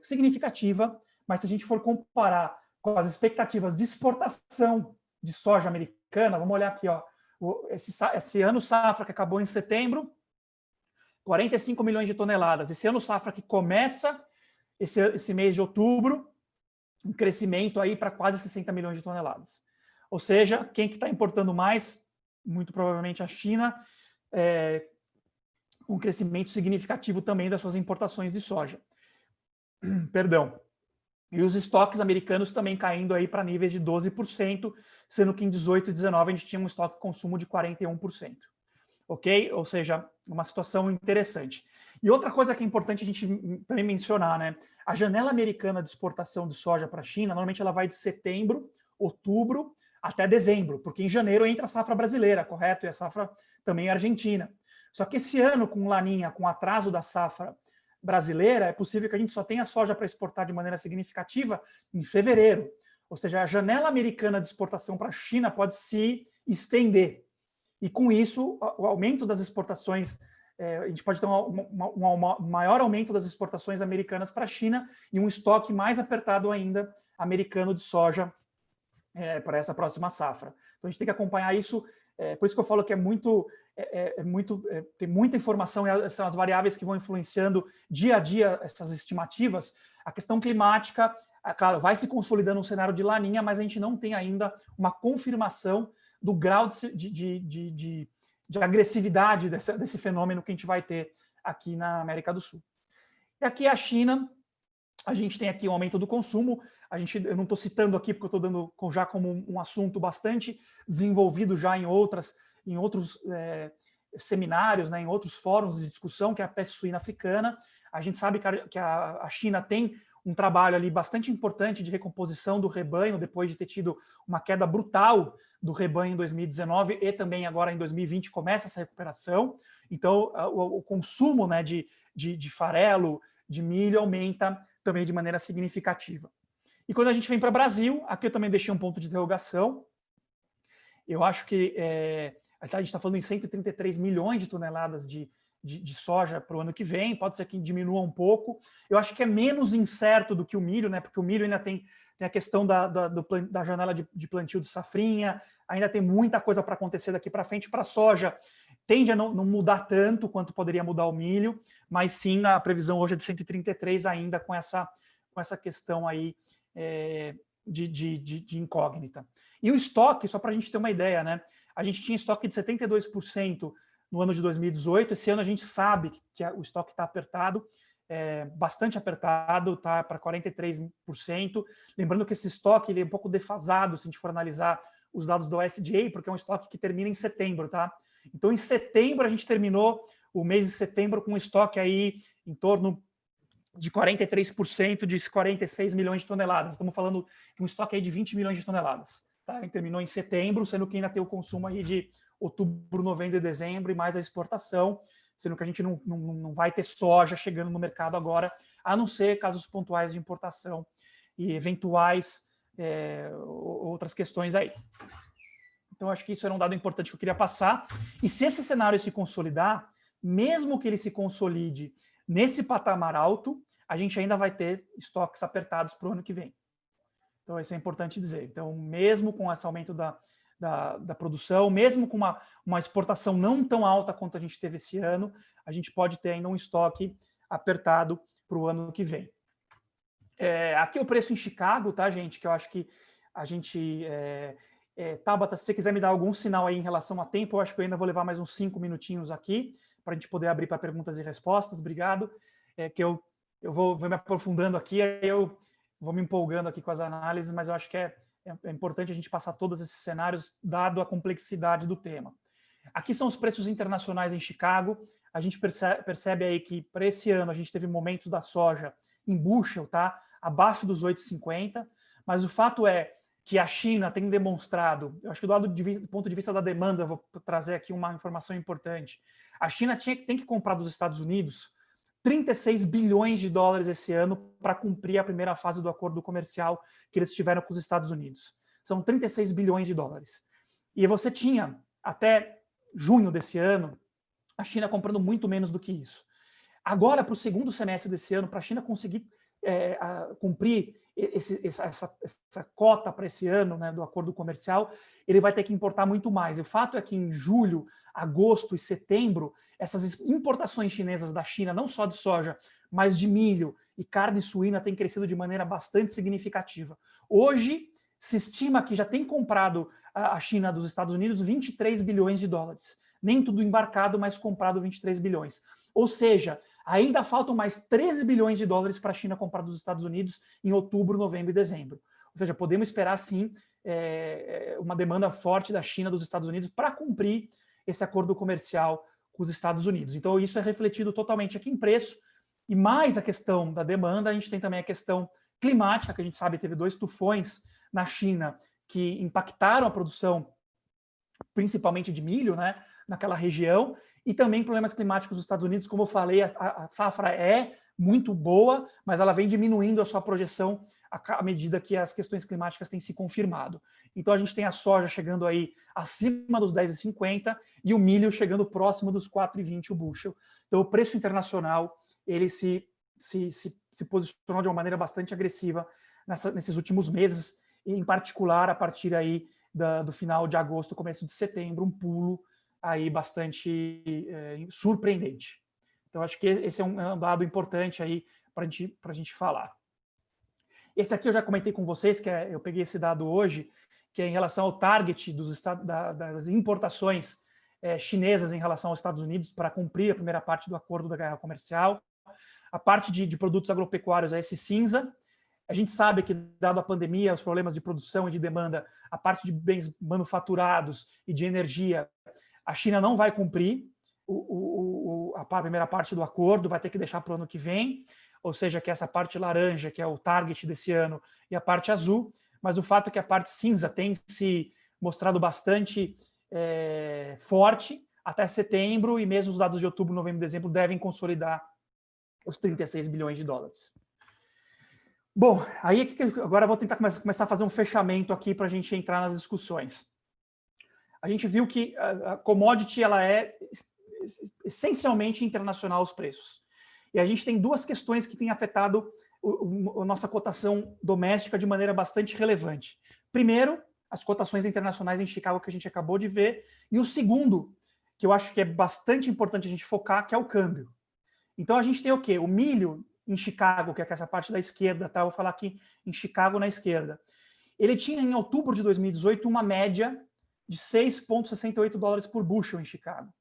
significativa, mas se a gente for comparar com as expectativas de exportação de soja americana, vamos olhar aqui, ó, esse ano safra que acabou em setembro, 45 milhões de toneladas. Esse ano safra que começa esse mês de outubro, um crescimento aí para quase 60 milhões de toneladas. Ou seja, quem que está importando mais? Muito provavelmente a China, com um crescimento significativo também das suas importações de soja. Perdão. E os estoques americanos também caindo aí para níveis de 12%, sendo que em 18 e 19 a gente tinha um estoque consumo de 41%. Ok? Ou seja, uma situação interessante. E outra coisa que é importante a gente também mencionar, né? A janela americana de exportação de soja para a China, normalmente ela vai de setembro, outubro, até dezembro, porque em janeiro entra a safra brasileira, correto? E a safra também argentina. Só que esse ano, com laninha, com atraso da safra brasileira, é possível que a gente só tenha soja para exportar de maneira significativa em fevereiro. Ou seja, a janela americana de exportação para a China pode se estender. E com isso, o aumento das exportações, a gente pode ter um maior aumento das exportações americanas para a China e um estoque mais apertado ainda americano de soja para essa próxima safra. Então a gente tem que acompanhar isso, por isso que eu falo que tem muita informação, e são as variáveis que vão influenciando dia a dia essas estimativas. A questão climática, claro, vai se consolidando um cenário de laninha, mas a gente não tem ainda uma confirmação do grau de agressividade desse fenômeno que a gente vai ter aqui na América do Sul. E aqui a China, a gente tem aqui um aumento do consumo, eu não estou citando aqui porque eu estou dando já como um assunto bastante desenvolvido já em outros seminários, né, em outros fóruns de discussão, que é a peste suína africana. A gente sabe que a China tem um trabalho ali bastante importante de recomposição do rebanho, depois de ter tido uma queda brutal do rebanho em 2019 e também agora em 2020 começa essa recuperação. Então, o consumo, né, de farelo, de milho, aumenta também de maneira significativa. E quando a gente vem para o Brasil, aqui eu também deixei um ponto de interrogação. Eu acho que a gente está falando em 133 milhões de toneladas de soja para o ano que vem, pode ser que diminua um pouco. Eu acho que é menos incerto do que o milho, né? Porque o milho ainda tem a questão da janela de plantio de safrinha, ainda tem muita coisa para acontecer daqui para frente. Para a soja, tende a não mudar tanto quanto poderia mudar o milho, mas sim a previsão hoje é de 133 ainda com essa questão aí de incógnita. E o estoque, só para a gente ter uma ideia, né? A gente tinha estoque de 72% no ano de 2018, esse ano a gente sabe que o estoque está apertado, bastante apertado, está para 43%. Lembrando que esse estoque ele é um pouco defasado se a gente for analisar os dados do USDA, porque é um estoque que termina em setembro, tá? Então, em setembro, a gente terminou o mês de setembro com um estoque aí em torno de 43% de 46 milhões de toneladas. Estamos falando de um estoque aí de 20 milhões de toneladas. Tá? Ele terminou em setembro, sendo que ainda tem o consumo aí de outubro, novembro e dezembro, e mais a exportação, sendo que a gente não vai ter soja chegando no mercado agora, a não ser casos pontuais de importação e eventuais outras questões aí. Então, acho que isso era um dado importante que eu queria passar. E se esse cenário se consolidar, mesmo que ele se consolide nesse patamar alto, a gente ainda vai ter estoques apertados para o ano que vem. Então, isso é importante dizer. Então, mesmo com esse aumento da produção, mesmo com uma exportação não tão alta quanto a gente teve esse ano, a gente pode ter ainda um estoque apertado para o ano que vem. Aqui é o preço em Chicago, tá, gente? Que eu acho que a gente... Tabata, se você quiser me dar algum sinal aí em relação a tempo, eu acho que eu ainda vou levar mais uns 5 minutinhos aqui, para a gente poder abrir para perguntas e respostas. Obrigado. Que eu vou me aprofundando aqui, aí eu vou me empolgando aqui com as análises, mas eu acho que é importante a gente passar todos esses cenários, dado a complexidade do tema. Aqui são os preços internacionais em Chicago. A gente percebe aí que, para esse ano, a gente teve momentos da soja em bushel, tá? Abaixo dos 8,50, mas o fato é que a China tem demonstrado, eu acho que do ponto de vista da demanda, eu vou trazer aqui uma informação importante. A China tem que comprar dos Estados Unidos 36 bilhões de dólares esse ano para cumprir a primeira fase do acordo comercial que eles tiveram com os Estados Unidos. São 36 bilhões de dólares. E você tinha, até junho desse ano, a China comprando muito menos do que isso. Agora, para o segundo semestre desse ano, para a China conseguir cumprir essa cota para esse ano, né, do acordo comercial, ele vai ter que importar muito mais. E o fato é que em julho, agosto e setembro, essas importações chinesas da China, não só de soja, mas de milho e carne suína, têm crescido de maneira bastante significativa. Hoje, se estima que já tem comprado a China dos Estados Unidos 23 bilhões de dólares. Nem tudo embarcado, mas comprado 23 bilhões. Ou seja, ainda faltam mais 13 bilhões de dólares para a China comprar dos Estados Unidos em outubro, novembro e dezembro. Ou seja, podemos esperar, sim, uma demanda forte da China, dos Estados Unidos, para cumprir esse acordo comercial com os Estados Unidos. Então, isso é refletido totalmente aqui em preço. E mais a questão da demanda, a gente tem também a questão climática, que a gente sabe teve 2 tufões na China que impactaram a produção, principalmente de milho, né, naquela região, e também problemas climáticos dos Estados Unidos. Como eu falei, a safra é muito boa, mas ela vem diminuindo a sua projeção à medida que as questões climáticas têm se confirmado. Então a gente tem a soja chegando aí acima dos 10,50 e o milho chegando próximo dos 4,20 o bushel. Então o preço internacional ele se posicionou de uma maneira bastante agressiva nesses últimos meses, e em particular a partir aí do final de agosto, começo de setembro, um pulo aí bastante surpreendente. Então, acho que esse é um dado importante aí para a gente falar. Esse aqui eu já comentei com vocês, eu peguei esse dado hoje, que é em relação ao target das importações chinesas em relação aos Estados Unidos para cumprir a primeira parte do acordo da guerra comercial. A parte de produtos agropecuários é esse cinza. A gente sabe que, dado a pandemia, os problemas de produção e de demanda, a parte de bens manufaturados e de energia, a China não vai cumprir a primeira parte do acordo, vai ter que deixar para o ano que vem, ou seja, que essa parte laranja, que é o target desse ano, e a parte azul, mas o fato é que a parte cinza tem se mostrado bastante forte até setembro, e mesmo os dados de outubro, novembro e dezembro devem consolidar os 36 bilhões de dólares. Bom, aí agora eu vou tentar começar a fazer um fechamento aqui para a gente entrar nas discussões. A gente viu que a commodity ela é essencialmente internacional os preços. E a gente tem 2 questões que têm afetado a nossa cotação doméstica de maneira bastante relevante. Primeiro, as cotações internacionais em Chicago que a gente acabou de ver. E o segundo, que eu acho que é bastante importante a gente focar, que é o câmbio. Então a gente tem o quê? O milho em Chicago, que é essa parte da esquerda, tá? Eu vou falar aqui em Chicago na esquerda. Ele tinha, em outubro de 2018, uma média de 6,68 dólares por bushel em Chicago.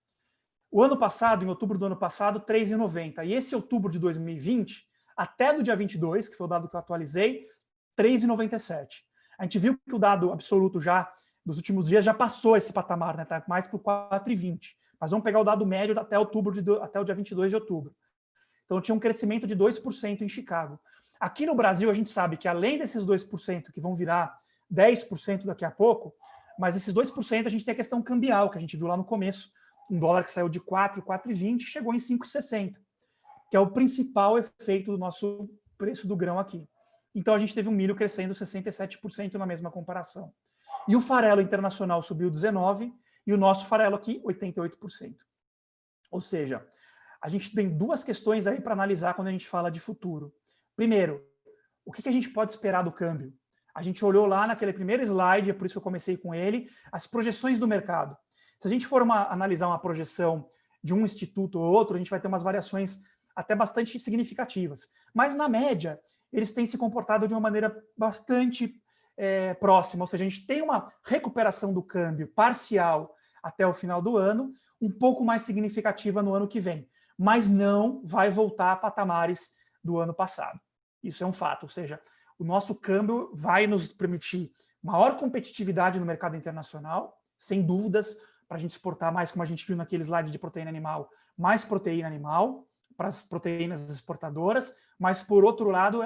O ano passado, em outubro do ano passado, 3,90. E esse outubro de 2020, até do dia 22, que foi o dado que eu atualizei, 3,97. A gente viu que o dado absoluto já, dos últimos dias, já passou esse patamar, né? Tá mais para o 4,20. Mas vamos pegar o dado médio até até o dia 22 de outubro. Então tinha um crescimento de 2% em Chicago. Aqui no Brasil, a gente sabe que além desses 2% que vão virar 10% daqui a pouco, mas esses 2% a gente tem a questão cambial, que a gente viu lá no começo, um dólar que saiu de 4,20 chegou em 5,60, que é o principal efeito do nosso preço do grão aqui. Então a gente teve um milho crescendo 67% na mesma comparação. E o farelo internacional subiu 19% e o nosso farelo aqui 88%. Ou seja, a gente tem duas questões aí para analisar quando a gente fala de futuro. Primeiro, o que a gente pode esperar do câmbio? A gente olhou lá naquele primeiro slide, é por isso que eu comecei com ele, as projeções do mercado. Se a gente for analisar uma projeção de um instituto ou outro, a gente vai ter umas variações até bastante significativas. Mas, na média, eles têm se comportado de uma maneira bastante próxima. Ou seja, a gente tem uma recuperação do câmbio parcial até o final do ano, um pouco mais significativa no ano que vem. Mas não vai voltar a patamares do ano passado. Isso é um fato. Ou seja, o nosso câmbio vai nos permitir maior competitividade no mercado internacional, sem dúvidas, para a gente exportar mais, como a gente viu naquele slide de proteína animal, mais proteína animal para as proteínas exportadoras, mas, por outro lado,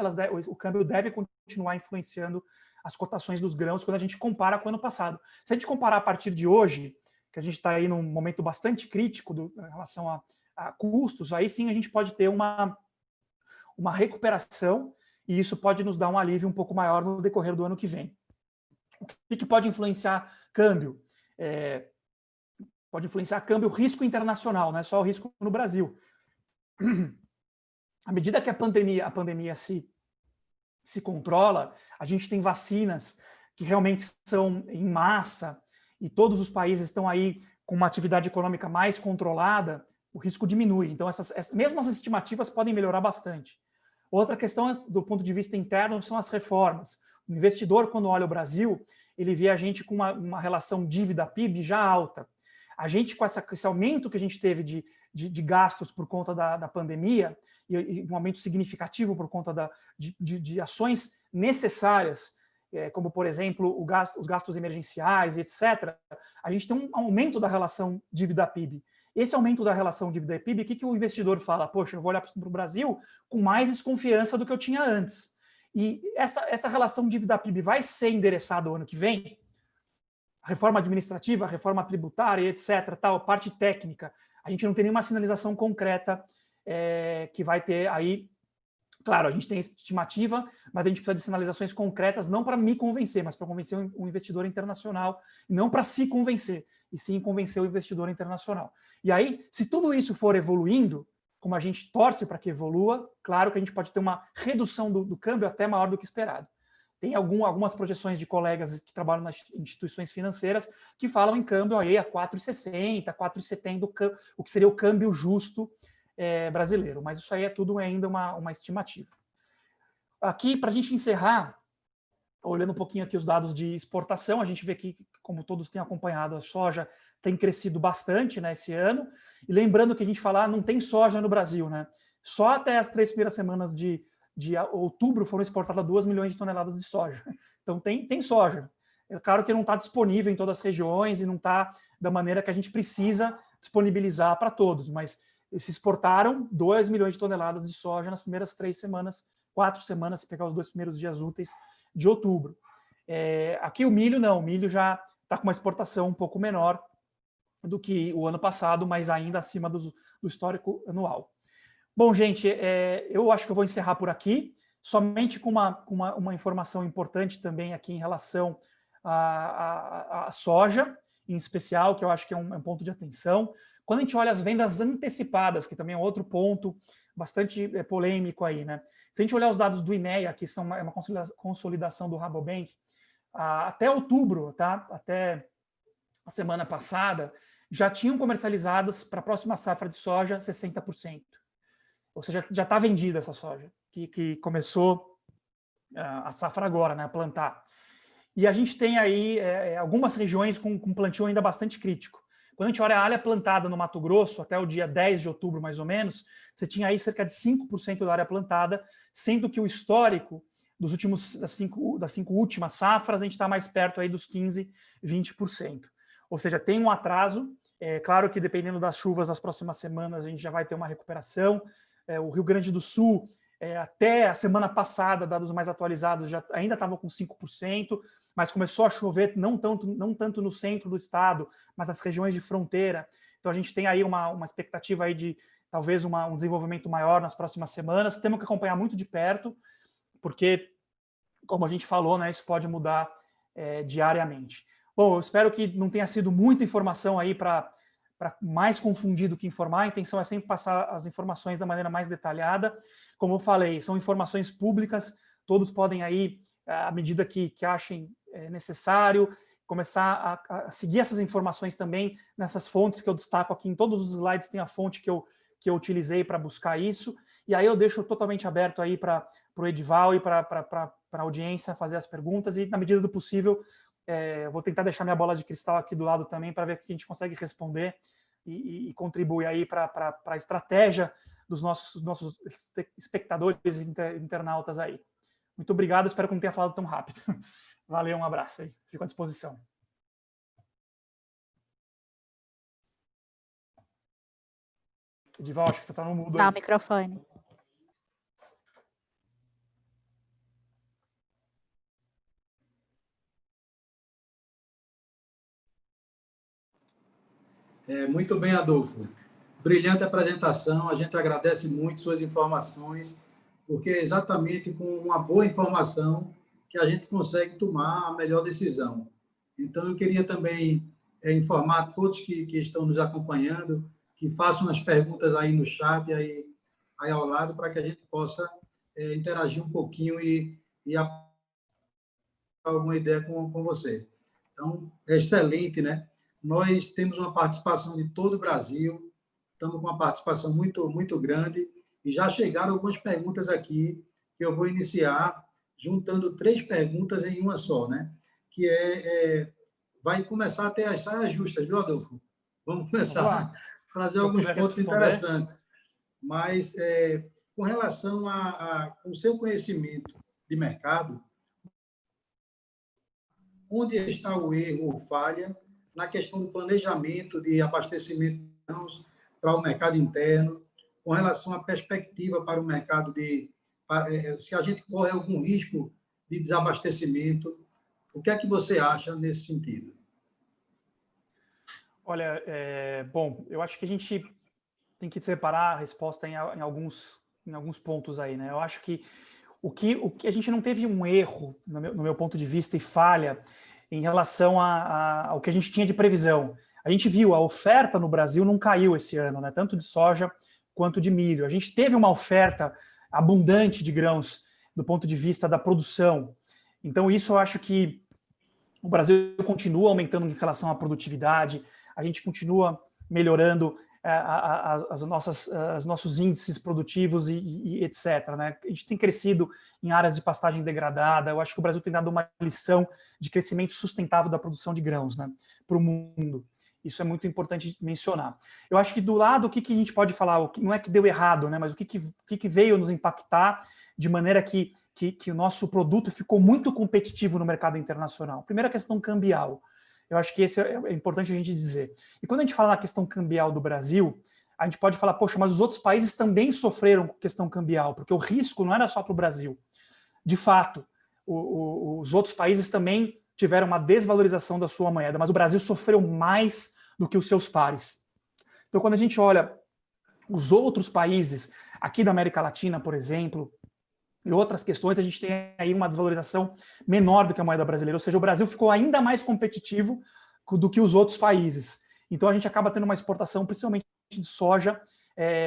o câmbio deve continuar influenciando as cotações dos grãos quando a gente compara com o ano passado. Se a gente comparar a partir de hoje, que a gente está aí num momento bastante crítico em relação a custos, aí sim a gente pode ter uma recuperação e isso pode nos dar um alívio um pouco maior no decorrer do ano que vem. O que pode influenciar câmbio? Pode influenciar câmbio, risco internacional, não é só o risco no Brasil. À medida que a pandemia se controla, a gente tem vacinas que realmente são em massa e todos os países estão aí com uma atividade econômica mais controlada, o risco diminui. Então, mesmo as estimativas podem melhorar bastante. Outra questão, do ponto de vista interno, são as reformas. O investidor, quando olha o Brasil, ele vê a gente com uma relação dívida-PIB já alta. A gente, com esse aumento que a gente teve de gastos por conta da pandemia, e um aumento significativo por conta de ações necessárias, como, por exemplo, os gastos emergenciais, etc., a gente tem um aumento da relação dívida-PIB. Esse aumento da relação dívida-PIB, o que o investidor fala? Poxa, eu vou olhar para o Brasil com mais desconfiança do que eu tinha antes. E essa relação dívida-PIB vai ser endereçada o ano que vem? A reforma administrativa, a reforma tributária, etc., tal, parte técnica, a gente não tem nenhuma sinalização concreta que vai ter aí. Claro, a gente tem estimativa, mas a gente precisa de sinalizações concretas, não para me convencer, mas para convencer um investidor internacional, não para se convencer, e sim convencer o investidor internacional. E aí, se tudo isso for evoluindo, como a gente torce para que evolua, claro que a gente pode ter uma redução do câmbio até maior do que esperado. Tem algumas projeções de colegas que trabalham nas instituições financeiras que falam em câmbio aí a 4,60, 4,70, o que seria o câmbio justo brasileiro. Mas isso aí é tudo ainda uma estimativa. Aqui, para a gente encerrar, olhando um pouquinho aqui os dados de exportação, a gente vê que, como todos têm acompanhado, a soja tem crescido bastante, né, esse ano. E lembrando que a gente fala, não tem soja no Brasil, né? Só até as 3 primeiras semanas de outubro foram exportadas 2 milhões de toneladas de soja. Então tem soja. É claro que não está disponível em todas as regiões e não está da maneira que a gente precisa disponibilizar para todos, mas se exportaram 2 milhões de toneladas de soja nas primeiras 3 semanas, 4 semanas, se pegar os 2 primeiros dias úteis de outubro. Aqui o milho não, o milho já está com uma exportação um pouco menor do que o ano passado, mas ainda acima do histórico anual. Bom, gente, eu acho que eu vou encerrar por aqui, somente com uma informação importante também aqui em relação à soja, em especial, que eu acho que é um ponto de atenção. Quando a gente olha as vendas antecipadas, que também é outro ponto bastante polêmico aí, né? Se a gente olhar os dados do IMEA, que são uma consolidação do Rabobank, até outubro, tá? Até a semana passada, já tinham comercializadas para a próxima safra de soja 60%. ou seja, já está vendida essa soja, que começou a safra agora, né, a plantar. E a gente tem aí algumas regiões com plantio ainda bastante crítico. Quando a gente olha a área plantada no Mato Grosso, até o dia 10 de outubro, mais ou menos, você tinha aí cerca de 5% da área plantada, sendo que o histórico das cinco últimas safras, a gente está mais perto aí dos 15%, 20%. Ou seja, tem um atraso. É claro que dependendo das chuvas nas próximas semanas, a gente já vai ter uma recuperação. O Rio Grande do Sul, até a semana passada, dados mais atualizados, ainda estava com 5%, mas começou a chover não tanto no centro do estado, mas nas regiões de fronteira. Então a gente tem aí uma expectativa aí de talvez um desenvolvimento maior nas próximas semanas. Temos que acompanhar muito de perto, porque, como a gente falou, né, isso pode mudar diariamente. Bom, eu espero que não tenha sido muita informação aí para mais confundir do que informar. A intenção é sempre passar as informações da maneira mais detalhada. Como eu falei, são informações públicas, todos podem aí, à medida que achem necessário, começar a seguir essas informações também nessas fontes que eu destaco aqui. Em todos os slides tem a fonte que eu utilizei para buscar isso. E aí eu deixo totalmente aberto aí para o Edival e para a audiência fazer as perguntas. E, na medida do possível, eu vou tentar deixar minha bola de cristal aqui do lado também para ver o que a gente consegue responder e contribuir aí para a estratégia dos nossos espectadores e internautas aí. Muito obrigado, espero que não tenha falado tão rápido. Valeu, um abraço aí, fico à disposição. Edival, acho que você está no mudo aí. Dá o microfone. Muito bem, Adolfo. Brilhante apresentação, a gente agradece muito suas informações, porque é exatamente com uma boa informação que a gente consegue tomar a melhor decisão. Então, eu queria também informar a todos que estão nos acompanhando, que façam as perguntas aí no chat, aí ao lado, para que a gente possa interagir um pouquinho e alguma ideia com você. Então, é excelente, né? Nós temos uma participação de todo o Brasil, estamos com uma participação muito, muito grande, e já chegaram algumas perguntas aqui, que eu vou iniciar juntando 3 perguntas em uma só, né? Que vai começar a ter as saias justas, viu, Adolfo? Vamos começar a trazer alguns pontos interessantes. Mas, com relação com o seu conhecimento de mercado, onde está o erro ou falha na questão do planejamento de abastecimento de grãos para o mercado interno, com relação à perspectiva para o mercado se a gente corre algum risco de desabastecimento, o que é que você acha nesse sentido? Olha, bom, eu acho que a gente tem que separar a resposta em alguns pontos aí, né? Eu acho que o que a gente não teve um erro, no meu ponto de vista, e falha em relação ao que a gente tinha de previsão. A gente viu, a oferta no Brasil não caiu esse ano, né? Tanto de soja quanto de milho. A gente teve uma oferta abundante de grãos do ponto de vista da produção. Então, isso eu acho que o Brasil continua aumentando em relação à produtividade, a gente continua melhorando os nossos índices produtivos e etc. Né? A gente tem crescido em áreas de pastagem degradada. Eu acho que o Brasil tem dado uma lição de crescimento sustentável da produção de grãos, né, para o mundo. Isso é muito importante mencionar. Eu acho que do lado, o que a gente pode falar, não é que deu errado, né, mas o que veio nos impactar de maneira que o nosso produto ficou muito competitivo no mercado internacional. Primeira questão cambial. Eu acho que esse é importante a gente dizer. E quando a gente fala na questão cambial do Brasil, a gente pode falar, poxa, mas os outros países também sofreram com questão cambial, porque o risco não era só para o Brasil. De fato, os outros países também tiveram uma desvalorização da sua moeda, mas o Brasil sofreu mais do que os seus pares. Então, quando a gente olha os outros países, aqui da América Latina, por exemplo, e outras questões, a gente tem aí uma desvalorização menor do que a moeda brasileira, ou seja, o Brasil ficou ainda mais competitivo do que os outros países. Então, a gente acaba tendo uma exportação, principalmente de soja,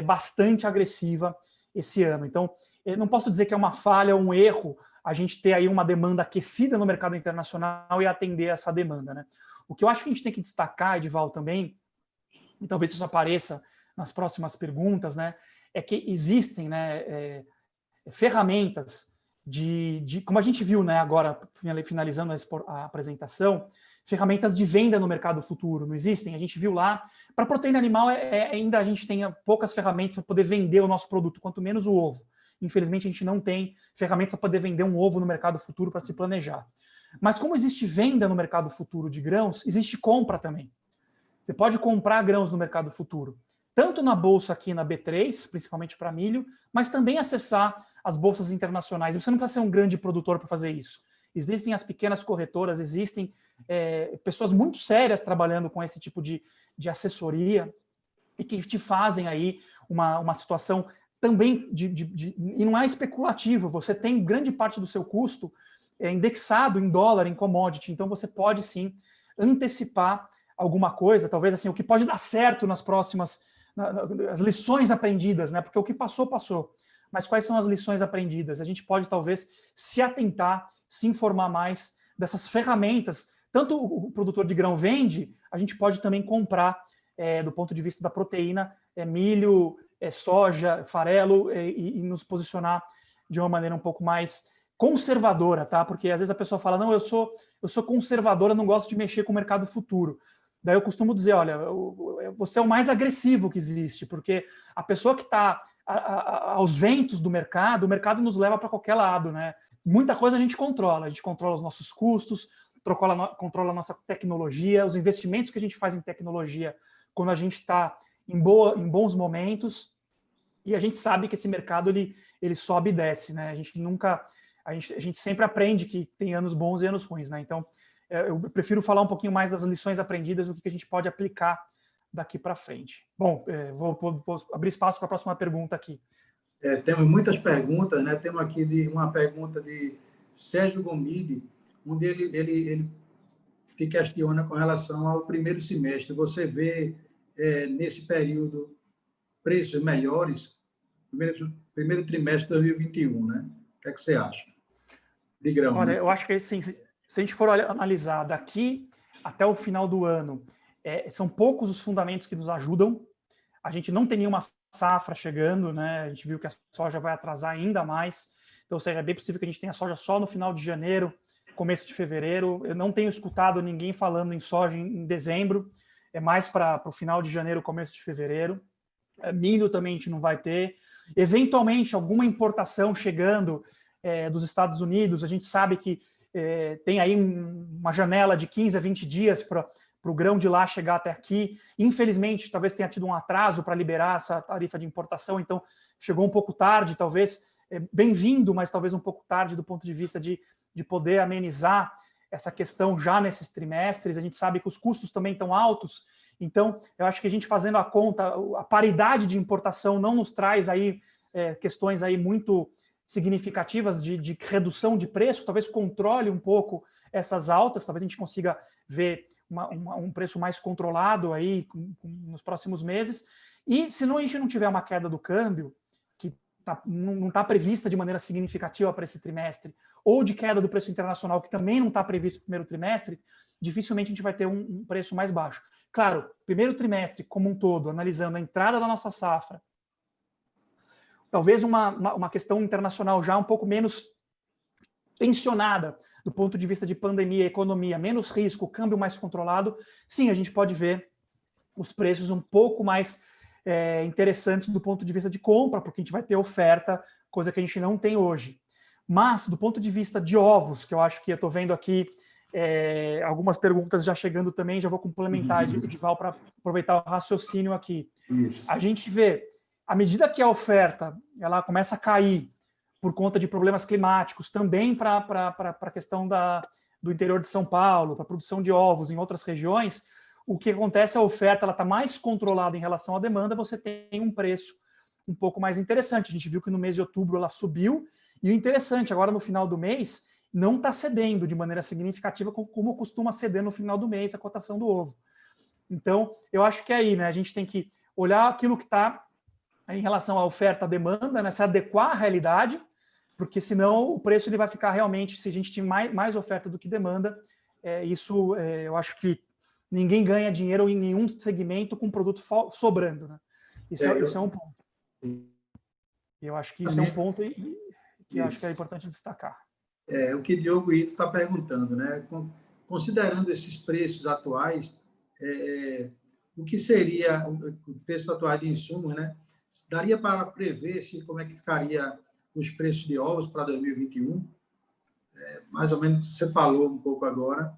bastante agressiva esse ano. Então, eu não posso dizer que é uma falha, um erro, a gente ter aí uma demanda aquecida no mercado internacional e atender essa demanda, né? O que eu acho que a gente tem que destacar, Edival, também, e talvez isso apareça nas próximas perguntas, né, é que existem, né, ferramentas como a gente viu, né, agora, finalizando a apresentação, ferramentas de venda no mercado futuro, não existem? A gente viu lá, para proteína animal, ainda a gente tem poucas ferramentas para poder vender o nosso produto, quanto menos o ovo. Infelizmente, a gente não tem ferramentas para poder vender um ovo no mercado futuro para se planejar. Mas como existe venda no mercado futuro de grãos, existe compra também. Você pode comprar grãos no mercado futuro, tanto na bolsa aqui na B3, principalmente para milho, mas também acessar as bolsas internacionais. E você não precisa ser um grande produtor para fazer isso. Existem as pequenas corretoras, existem pessoas muito sérias trabalhando com esse tipo de assessoria e que te fazem aí uma situação também e não é especulativo, você tem grande parte do seu custo indexado em dólar, em commodity, então você pode sim antecipar alguma coisa, talvez assim, o que pode dar certo nas próximas, as lições aprendidas, né? Porque o que passou, passou. Mas quais são as lições aprendidas? A gente pode talvez se atentar, se informar mais dessas ferramentas. Tanto o produtor de grão vende, a gente pode também comprar, do ponto de vista da proteína, milho, soja, farelo, e nos posicionar de uma maneira um pouco mais conservadora, tá? Porque às vezes a pessoa fala, não, eu sou conservadora, não gosto de mexer com o mercado futuro. Daí eu costumo dizer, olha, você é o mais agressivo que existe, porque a pessoa que está aos ventos do mercado, o mercado nos leva para qualquer lado, né? Muita coisa a gente controla os nossos custos, controla a nossa tecnologia, os investimentos que a gente faz em tecnologia quando a gente está em bons momentos, e a gente sabe que esse mercado ele sobe e desce, né? A gente sempre aprende que tem anos bons e anos ruins, né? Então, eu prefiro falar um pouquinho mais das lições aprendidas, do que a gente pode aplicar daqui para frente. Bom, vou abrir espaço para a próxima pergunta aqui. Temos muitas perguntas, né? Temos aqui uma pergunta de Sérgio Gomide, onde ele te questiona com relação ao primeiro semestre. Você vê, nesse período, preços melhores? Primeiro trimestre de 2021, né? O que é que você acha? De grão, olha, né? Eu acho que assim, se a gente for analisar daqui até o final do ano, são poucos os fundamentos que nos ajudam. A gente não tem nenhuma safra chegando, né? A gente viu que a soja vai atrasar ainda mais. Então, ou seja, é bem possível que a gente tenha soja só no final de janeiro, começo de fevereiro. Eu não tenho escutado ninguém falando em soja em dezembro. É mais para o final de janeiro, começo de fevereiro. Milho também a gente não vai ter. Eventualmente, alguma importação chegando dos Estados Unidos. A gente sabe que tem aí uma janela de 15 a 20 dias para o grão de lá chegar até aqui. Infelizmente, talvez tenha tido um atraso para liberar essa tarifa de importação, então chegou um pouco tarde, talvez bem-vindo, mas talvez um pouco tarde do ponto de vista de poder amenizar essa questão já nesses trimestres. A gente sabe que os custos também estão altos, então eu acho que a gente fazendo a conta, a paridade de importação não nos traz aí questões aí muito significativas de redução de preço, talvez controle um pouco essas altas, talvez a gente consiga ver um preço mais controlado aí nos próximos meses. E se a gente não tiver uma queda do câmbio, que não está prevista de maneira significativa para esse trimestre, ou de queda do preço internacional, que também não está previsto no primeiro trimestre, dificilmente a gente vai ter um preço mais baixo. Claro, primeiro trimestre como um todo, analisando a entrada da nossa safra, talvez uma questão internacional já um pouco menos tensionada do ponto de vista de pandemia, economia, menos risco, câmbio mais controlado, sim, a gente pode ver os preços um pouco mais interessantes do ponto de vista de compra, porque a gente vai ter oferta, coisa que a gente não tem hoje. Mas, do ponto de vista de ovos, que eu acho que eu estou vendo aqui algumas perguntas já chegando também, já vou complementar, Edival, para aproveitar o raciocínio aqui. Isso. A gente vê, à medida que a oferta ela começa a cair por conta de problemas climáticos, também para a questão do interior de São Paulo, para a produção de ovos em outras regiões, o que acontece, a oferta está mais controlada em relação à demanda, você tem um preço um pouco mais interessante. A gente viu que no mês de outubro ela subiu, e o interessante, agora no final do mês, não está cedendo de maneira significativa como costuma ceder no final do mês a cotação do ovo. Então, eu acho que é aí, né, a gente tem que olhar aquilo que está em relação à oferta à demanda, né, se adequar à realidade, porque senão o preço ele vai ficar realmente, se a gente tiver mais oferta do que demanda, eu acho que ninguém ganha dinheiro em nenhum segmento com produto sobrando, né? Isso é um ponto. Eu acho que isso é um ponto que eu acho que é importante destacar. O que Diogo Ito está perguntando, né? Considerando esses preços atuais, o que seria o preço atual de insumos, né? Daria para prever como é que ficaria os preços de ovos para 2021? Mais ou menos o que você falou um pouco agora.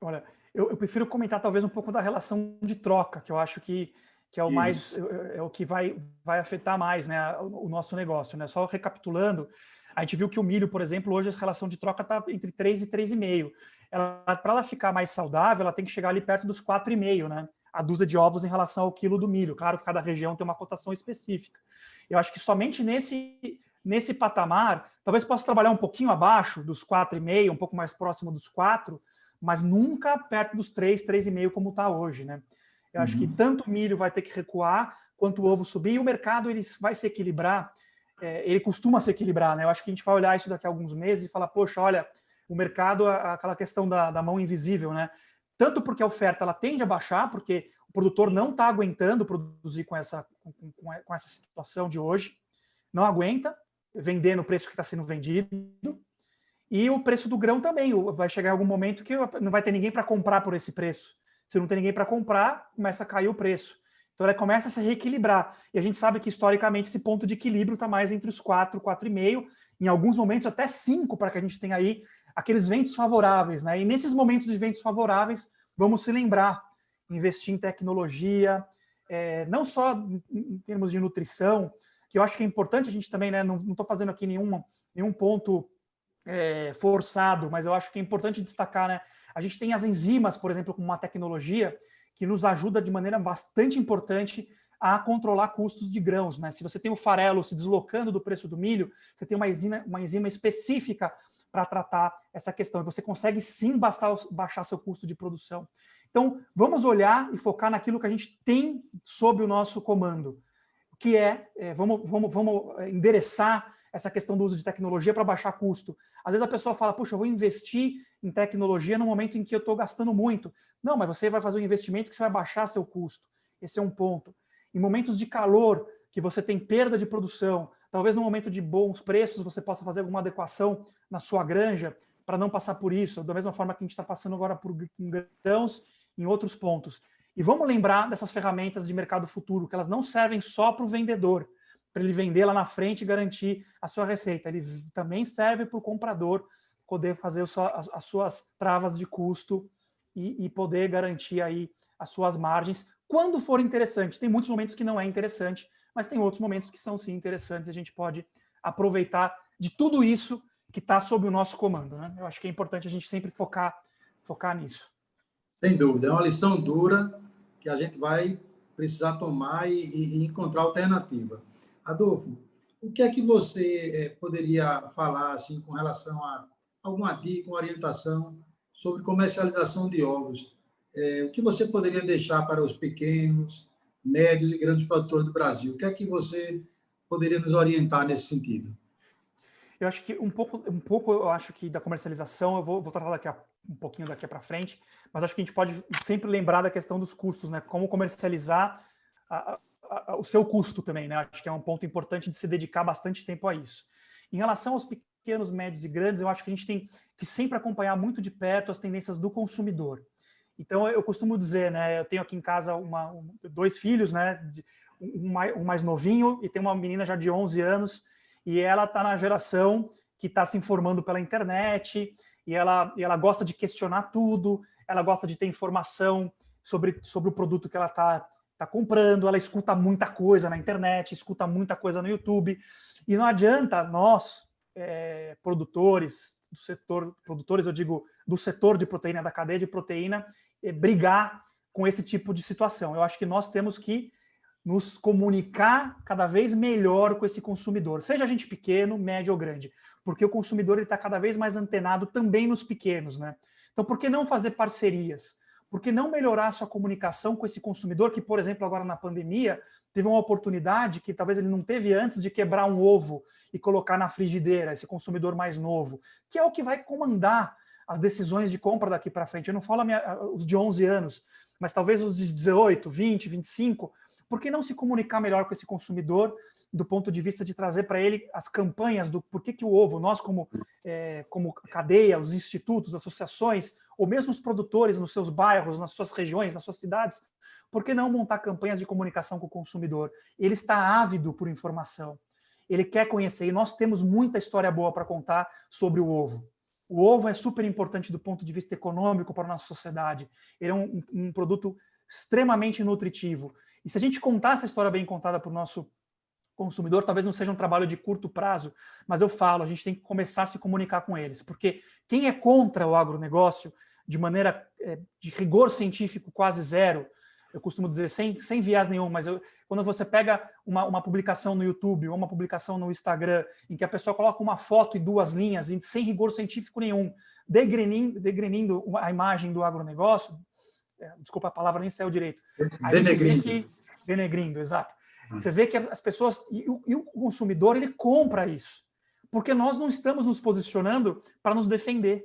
Olha, eu prefiro comentar talvez um pouco da relação de troca, que eu acho que é o mais, é o que vai afetar mais, né, o nosso negócio, né? Só recapitulando, a gente viu que o milho, por exemplo, hoje a relação de troca está entre 3 e 3,5. Para ela ficar mais saudável, ela tem que chegar ali perto dos 4,5, né? A dúzia de ovos em relação ao quilo do milho. Claro que cada região tem uma cotação específica. Eu acho que somente nesse patamar, talvez possa trabalhar um pouquinho abaixo dos 4,5, um pouco mais próximo dos 4, mas nunca perto dos 3, 3,5 como está hoje, né? Eu acho que tanto o milho vai ter que recuar, quanto o ovo subir, e o mercado ele vai se equilibrar, ele costuma se equilibrar, né? Eu acho que a gente vai olhar isso daqui a alguns meses e falar, poxa, olha, o mercado, aquela questão da mão invisível, né? Tanto porque a oferta ela tende a baixar, porque o produtor não está aguentando produzir com essa situação de hoje, não aguenta vender no preço que está sendo vendido, e o preço do grão também, vai chegar em algum momento que não vai ter ninguém para comprar por esse preço. Se não tem ninguém para comprar, começa a cair o preço. Então, ela começa a se reequilibrar. E a gente sabe que, historicamente, esse ponto de equilíbrio está mais entre os 4, 4,5, em alguns momentos até 5, para que a gente tenha aí aqueles ventos favoráveis, né? E nesses momentos de ventos favoráveis, vamos se lembrar, investir em tecnologia, não só em termos de nutrição, que eu acho que é importante a gente também, né? Não estou fazendo aqui nenhum ponto forçado, mas eu acho que é importante destacar, né? A gente tem as enzimas, por exemplo, como uma tecnologia que nos ajuda de maneira bastante importante a controlar custos de grãos, né? Se você tem o farelo se deslocando do preço do milho, você tem uma enzima específica para tratar essa questão. E você consegue sim baixar seu custo de produção. Então, vamos olhar e focar naquilo que a gente tem sob o nosso comando, que vamos endereçar essa questão do uso de tecnologia para baixar custo. Às vezes a pessoa fala, puxa, eu vou investir em tecnologia no momento em que eu estou gastando muito. Não, mas você vai fazer um investimento que você vai baixar seu custo. Esse é um ponto. Em momentos de calor, que você tem perda de produção, talvez no momento de bons preços você possa fazer alguma adequação na sua granja para não passar por isso, da mesma forma que a gente está passando agora por grãos em outros pontos. E vamos lembrar dessas ferramentas de mercado futuro, que elas não servem só para o vendedor, para ele vender lá na frente e garantir a sua receita. Ele também serve para o comprador poder fazer as suas travas de custo e poder garantir aí as suas margens, quando for interessante. Tem muitos momentos que não é interessante, mas tem outros momentos que são sim interessantes e a gente pode aproveitar de tudo isso que está sob o nosso comando, né? Eu acho que é importante a gente sempre focar nisso. Sem dúvida, é uma lição dura que a gente vai precisar tomar e encontrar alternativa. Adolfo, o que é que você poderia falar assim, com relação a alguma dica, uma orientação sobre comercialização de ovos? O que você poderia deixar para os pequenos, médios e grandes produtores do Brasil? O que é que você poderia nos orientar nesse sentido? Eu acho que um pouco eu acho que da comercialização, eu vou tratar um pouquinho daqui para frente, mas acho que a gente pode sempre lembrar da questão dos custos, né? Como comercializar o seu custo também, né? Acho que é um ponto importante de se dedicar bastante tempo a isso. Em relação aos pequenos, médios e grandes, eu acho que a gente tem que sempre acompanhar muito de perto as tendências do consumidor. Então, eu costumo dizer, né? Eu tenho aqui em casa dois filhos, né? Um mais novinho e tem uma menina já de 11 anos, e ela está na geração que está se informando pela internet, e ela gosta de questionar tudo, ela gosta de ter informação sobre o produto que ela está comprando, ela escuta muita coisa na internet, escuta muita coisa no YouTube, e não adianta nós, produtores do setor, eu digo, do setor de proteína, da cadeia de proteína, brigar com esse tipo de situação. Eu acho que nós temos que nos comunicar cada vez melhor com esse consumidor, seja a gente pequeno, médio ou grande, porque o consumidor está cada vez mais antenado também nos pequenos, né? Então, por que não fazer parcerias? Por que não melhorar a sua comunicação com esse consumidor que, por exemplo, agora na pandemia, teve uma oportunidade que talvez ele não teve antes de quebrar um ovo e colocar na frigideira, esse consumidor mais novo, que é o que vai comandar as decisões de compra daqui para frente. Eu não falo os de 11 anos, mas talvez os de 18, 20, 25, por que não se comunicar melhor com esse consumidor do ponto de vista de trazer para ele as campanhas do por que o ovo, nós como cadeia, os institutos, associações, ou mesmo os produtores nos seus bairros, nas suas regiões, nas suas cidades, por que não montar campanhas de comunicação com o consumidor? Ele está ávido por informação, ele quer conhecer, e nós temos muita história boa para contar sobre o ovo. O ovo é super importante do ponto de vista econômico para a nossa sociedade. Ele é um produto extremamente nutritivo. E se a gente contar essa história bem contada para o nosso consumidor, talvez não seja um trabalho de curto prazo, mas eu falo, a gente tem que começar a se comunicar com eles, porque quem é contra o agronegócio, de maneira de rigor científico quase zero, eu costumo dizer sem viés nenhum, mas quando você pega uma publicação no YouTube ou uma publicação no Instagram, em que a pessoa coloca uma foto e 2 linhas, sem rigor científico nenhum, degrenindo a imagem do agronegócio, desculpa a palavra, nem saiu direito. Denegrindo, exato. Você vê que as pessoas, e o consumidor, ele compra isso, porque nós não estamos nos posicionando para nos defender.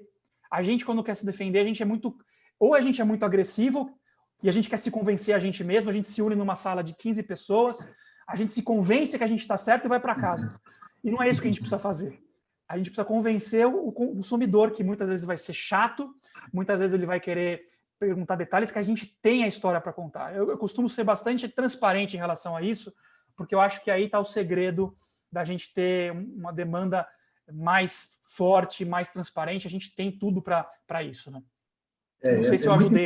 A gente, quando quer se defender, a gente é muito agressivo, e a gente quer se convencer a gente mesmo, a gente se une numa sala de 15 pessoas, a gente se convence que a gente está certo e vai para casa. E não é isso que a gente precisa fazer. A gente precisa convencer o consumidor, que muitas vezes vai ser chato, muitas vezes ele vai querer perguntar detalhes, que a gente tem a história para contar. Eu costumo ser bastante transparente em relação a isso, porque eu acho que aí está o segredo da gente ter uma demanda mais forte, mais transparente. A gente tem tudo para isso, né? Não sei se eu ajudei,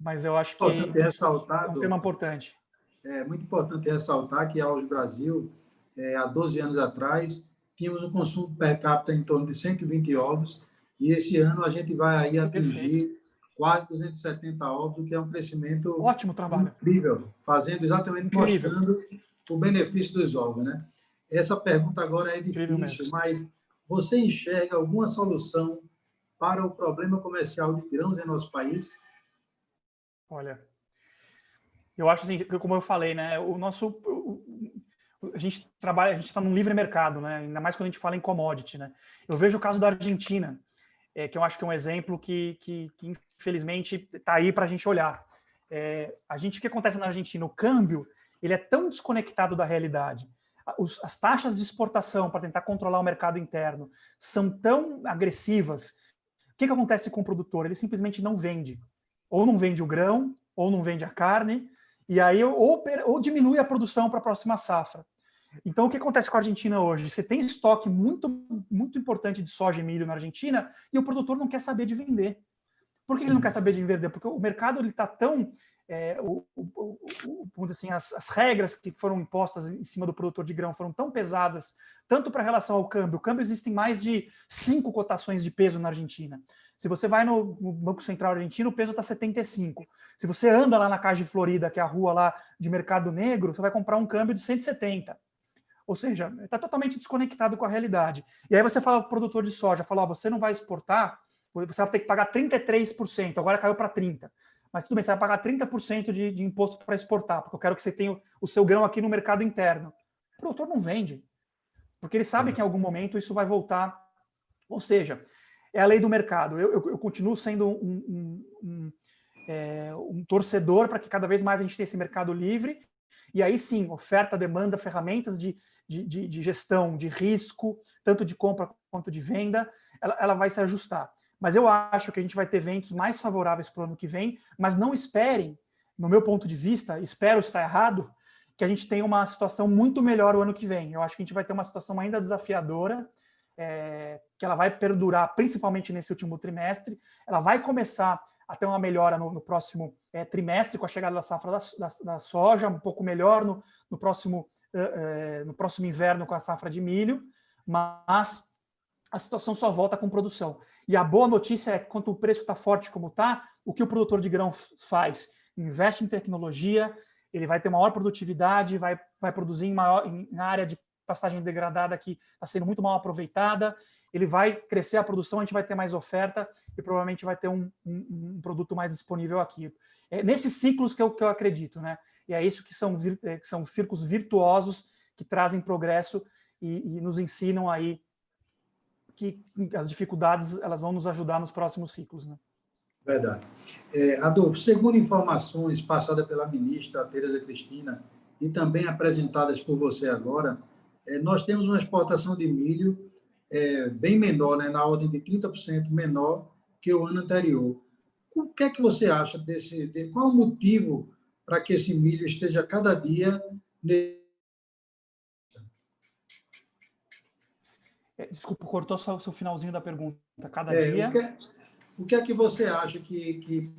mas eu acho que é um tema importante. É muito importante ressaltar que a Ovos Brasil, há 12 anos atrás, tínhamos um consumo per capita em torno de 120 ovos, e esse ano a gente vai aí atingir quase 270 ovos, o que é um crescimento ótimo trabalho, incrível, fazendo exatamente mostrando o benefício dos ovos, né? Essa pergunta agora é difícil, mas você enxerga alguma solução para o problema comercial de grãos em nosso país? Olha, eu acho assim, como eu falei, né, a gente está num livre mercado, né, ainda mais quando a gente fala em commodity, né. Eu vejo o caso da Argentina, que eu acho que é um exemplo que infelizmente está aí para a gente olhar. O que acontece na Argentina? O câmbio, ele é tão desconectado da realidade. As taxas de exportação para tentar controlar o mercado interno são tão agressivas. O que acontece com o produtor? Ele simplesmente não vende. Ou não vende o grão, ou não vende a carne, e aí ou diminui a produção para a próxima safra. Então, o que acontece com a Argentina hoje? Você tem estoque muito, muito importante de soja e milho na Argentina e o produtor não quer saber de vender. Por que ele não quer saber de vender? Porque o mercado está tão... vamos dizer assim, as regras que foram impostas em cima do produtor de grão foram tão pesadas, tanto para relação ao câmbio. O câmbio existem mais de 5 cotações de peso na Argentina. Se você vai no Banco Central argentino, o peso está 75. Se você anda lá na Casa de Florida, que é a rua lá de mercado negro, você vai comprar um câmbio de 170. Ou seja, está totalmente desconectado com a realidade. E aí você fala para o produtor de soja, fala, você não vai exportar, você vai ter que pagar 33%, agora caiu para 30%. Mas tudo bem, você vai pagar 30% de imposto para exportar, porque eu quero que você tenha o seu grão aqui no mercado interno. O produtor não vende, porque ele sabe que em algum momento isso vai voltar. Ou seja, é a lei do mercado. Eu continuo sendo um torcedor para que cada vez mais a gente tenha esse mercado livre, e aí sim, oferta, demanda, ferramentas de gestão, de risco, tanto de compra quanto de venda, ela vai se ajustar. Mas eu acho que a gente vai ter ventos mais favoráveis para o ano que vem, mas não esperem, no meu ponto de vista, espero estar errado, que a gente tenha uma situação muito melhor o ano que vem. Eu acho que a gente vai ter uma situação ainda desafiadora, que ela vai perdurar principalmente nesse último trimestre. Ela vai começar a ter uma melhora no próximo trimestre, com a chegada da safra da soja, um pouco melhor no próximo inverno com a safra de milho, mas a situação só volta com produção. E a boa notícia é que, quando o preço está forte como está, o que o produtor de grão faz? Investe em tecnologia, ele vai ter maior produtividade, vai produzir na área de pastagem degradada que está sendo muito mal aproveitada, ele vai crescer a produção, a gente vai ter mais oferta e provavelmente vai ter um produto mais disponível aqui. É nesses ciclos que eu acredito, né? E é isso que são círculos virtuosos que trazem progresso e nos ensinam aí que as dificuldades elas vão nos ajudar nos próximos ciclos, né? Verdade. Adolfo, segundo informações passadas pela ministra Tereza Cristina e também apresentadas por você agora, nós temos uma exportação de milho bem menor, né, na ordem de 30% menor que o ano anterior. O que é que você acha qual o motivo para que esse milho esteja cada dia... Desculpa, cortou só o seu finalzinho da pergunta. Cada É, dia... o que é que você acha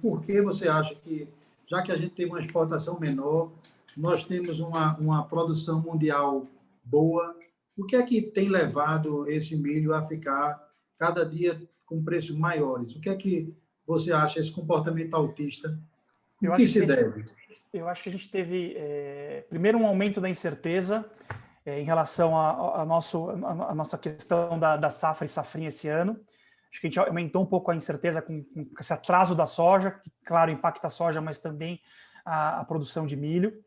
por que você acha que, já que a gente tem uma exportação menor, nós temos uma produção mundial boa, o que é que tem levado esse milho a ficar cada dia com preços maiores? O que é que você acha esse comportamento autista? O Eu que acho se que deve? eu acho que a gente teve, primeiro, um aumento da incerteza em relação à nossa questão da safra e safrinha esse ano. Acho que a gente aumentou um pouco a incerteza com esse atraso da soja, que, claro, impacta a soja, mas também a produção de milho.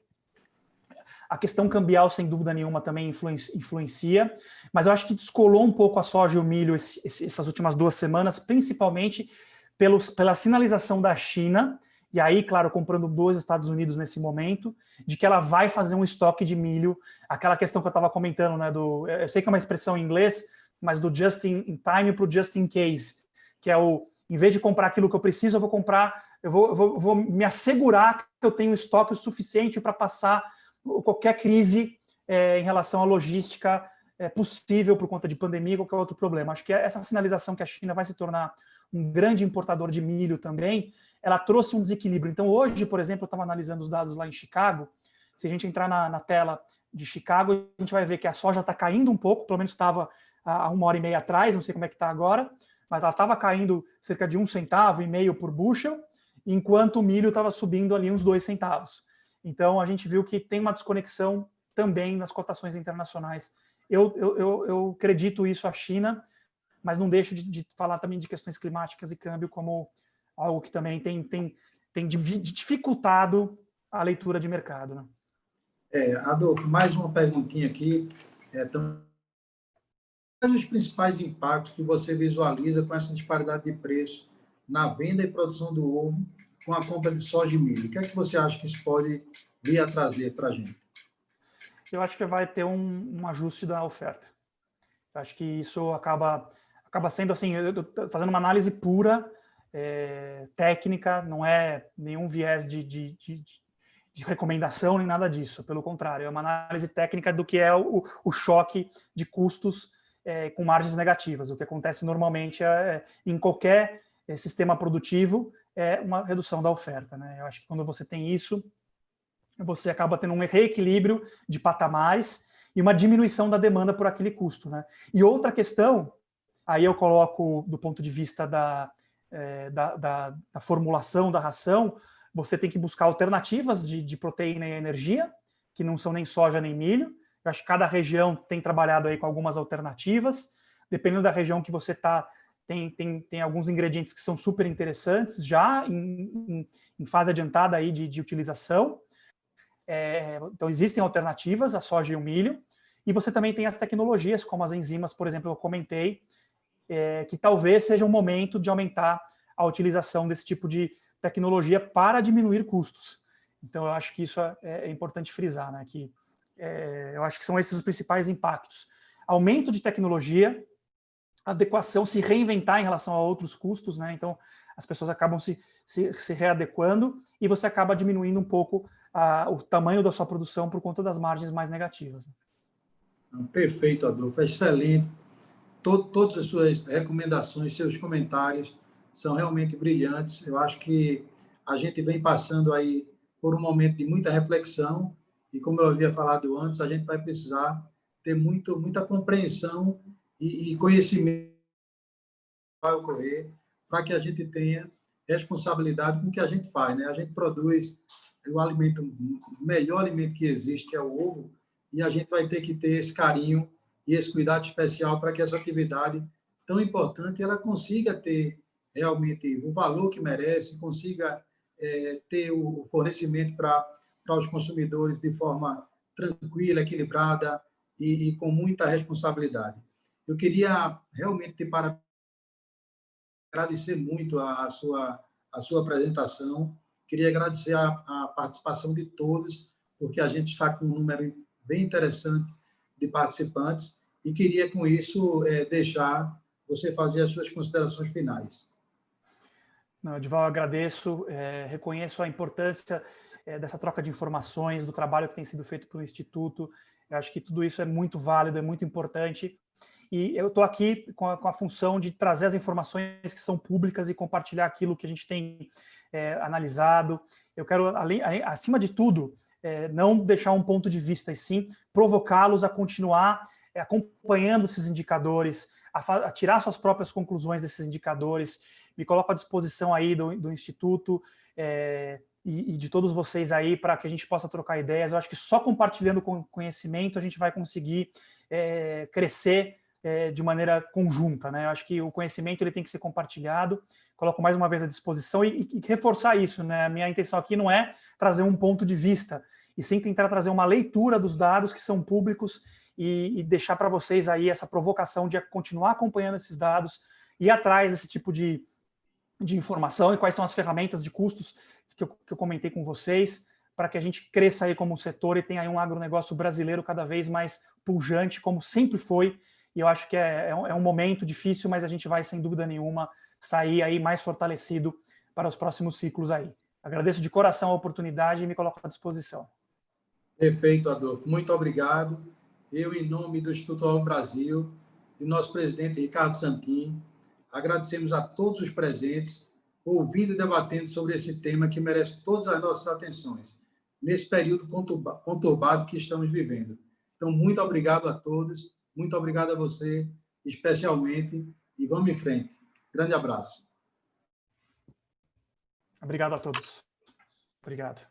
A questão cambial, sem dúvida nenhuma, também influencia, mas eu acho que descolou um pouco a soja e o milho essas últimas 2 semanas, principalmente pela sinalização da China, e aí, claro, comprando dos Estados Unidos nesse momento, de que ela vai fazer um estoque de milho, aquela questão que eu estava comentando, né, eu sei que é uma expressão em inglês, mas do just in time para o just in case, que é em vez de comprar aquilo que eu preciso, eu vou me assegurar que eu tenho estoque o suficiente para passar qualquer crise em relação à logística possível por conta de pandemia ou qualquer outro problema. Acho que essa sinalização que a China vai se tornar um grande importador de milho também, ela trouxe um desequilíbrio. Então, hoje, por exemplo, eu estava analisando os dados lá em Chicago. Se a gente entrar na tela de Chicago, a gente vai ver que a soja está caindo um pouco, pelo menos estava há 1h30 atrás, não sei como é que está agora, mas ela estava caindo cerca de 1,5 centavo por bushel, enquanto o milho estava subindo ali uns 2 centavos. Então, a gente viu que tem uma desconexão também nas cotações internacionais. Eu acredito isso à China, mas não deixo de falar também de questões climáticas e câmbio como algo que também tem dificultado a leitura de mercado. Né? Adolfo, mais uma perguntinha aqui. Quais os principais impactos que você visualiza com essa disparidade de preço na venda e produção do ovo com a compra de soja e milho? O que é que você acha que isso pode vir a trazer para a gente? Eu acho que vai ter um ajuste da oferta. Eu acho que isso acaba sendo assim, fazendo uma análise pura, técnica, não é nenhum viés de recomendação nem nada disso. Pelo contrário, é uma análise técnica do que é o choque de custos com margens negativas. O que acontece normalmente em qualquer sistema produtivo é uma redução da oferta. Né? Eu acho que quando você tem isso, você acaba tendo um reequilíbrio de patamares e uma diminuição da demanda por aquele custo. Né? E outra questão, aí eu coloco do ponto de vista da formulação da ração, você tem que buscar alternativas de proteína e energia, que não são nem soja nem milho. Eu acho que cada região tem trabalhado aí com algumas alternativas. Dependendo da região que você está, tem alguns ingredientes que são super interessantes, já em fase adiantada aí de utilização. Então, existem alternativas, a soja e o milho. E você também tem as tecnologias, como as enzimas, por exemplo, eu comentei, que talvez seja um momento de aumentar a utilização desse tipo de tecnologia para diminuir custos. Então, eu acho que isso é importante frisar, né? Que eu acho que são esses os principais impactos. Aumento de tecnologia, adequação, se reinventar em relação a outros custos, né? Então, as pessoas acabam se readequando e você acaba diminuindo um pouco o tamanho da sua produção por conta das margens mais negativas. Perfeito, Adolfo, excelente. Todas as suas recomendações, seus comentários são realmente brilhantes. Eu acho que a gente vem passando aí por um momento de muita reflexão e, como eu havia falado antes, a gente vai precisar ter muita compreensão e conhecimento que vai ocorrer para que a gente tenha responsabilidade com o que a gente faz. Né? A gente produz o melhor alimento que existe, que é o ovo, e a gente vai ter que ter esse carinho e esse cuidado especial para que essa atividade tão importante ela consiga ter realmente o valor que merece, consiga ter o fornecimento para os consumidores de forma tranquila, equilibrada e com muita responsabilidade. Eu queria realmente agradecer muito a a sua apresentação. Queria agradecer a participação de todos, porque a gente está com um número bem interessante de participantes e queria, com isso, deixar você fazer as suas considerações finais. Não, Edival, eu agradeço, reconheço a importância dessa troca de informações, do trabalho que tem sido feito pelo Instituto. Eu acho que tudo isso é muito válido, é muito importante. E eu estou aqui com a função de trazer as informações que são públicas e compartilhar aquilo que a gente tem analisado. Eu quero, acima de tudo, não deixar um ponto de vista, e sim provocá-los a continuar acompanhando esses indicadores, a tirar suas próprias conclusões desses indicadores. Me coloco à disposição aí do Instituto e de todos vocês aí para que a gente possa trocar ideias. Eu acho que só compartilhando conhecimento a gente vai conseguir crescer de maneira conjunta, né? Eu acho que o conhecimento ele tem que ser compartilhado. Coloco mais uma vez à disposição e reforçar isso, né? A minha intenção aqui não é trazer um ponto de vista, e sim tentar trazer uma leitura dos dados que são públicos e deixar para vocês aí essa provocação de continuar acompanhando esses dados e ir atrás desse tipo de informação e quais são as ferramentas de custos que eu comentei com vocês, para que a gente cresça aí como setor e tenha aí um agronegócio brasileiro cada vez mais pujante, como sempre foi. E eu acho que é um momento difícil, mas a gente vai, sem dúvida nenhuma, sair aí mais fortalecido para os próximos ciclos aí. Agradeço de coração a oportunidade e me coloco à disposição. Perfeito, Adolfo. Muito obrigado. Eu, em nome do Instituto Agro Brasil, de nosso presidente Ricardo Santin, agradecemos a todos os presentes, ouvindo e debatendo sobre esse tema que merece todas as nossas atenções, nesse período conturbado que estamos vivendo. Então, muito obrigado a todos, muito obrigado a você, especialmente, e vamos em frente. Grande abraço. Obrigado a todos. Obrigado.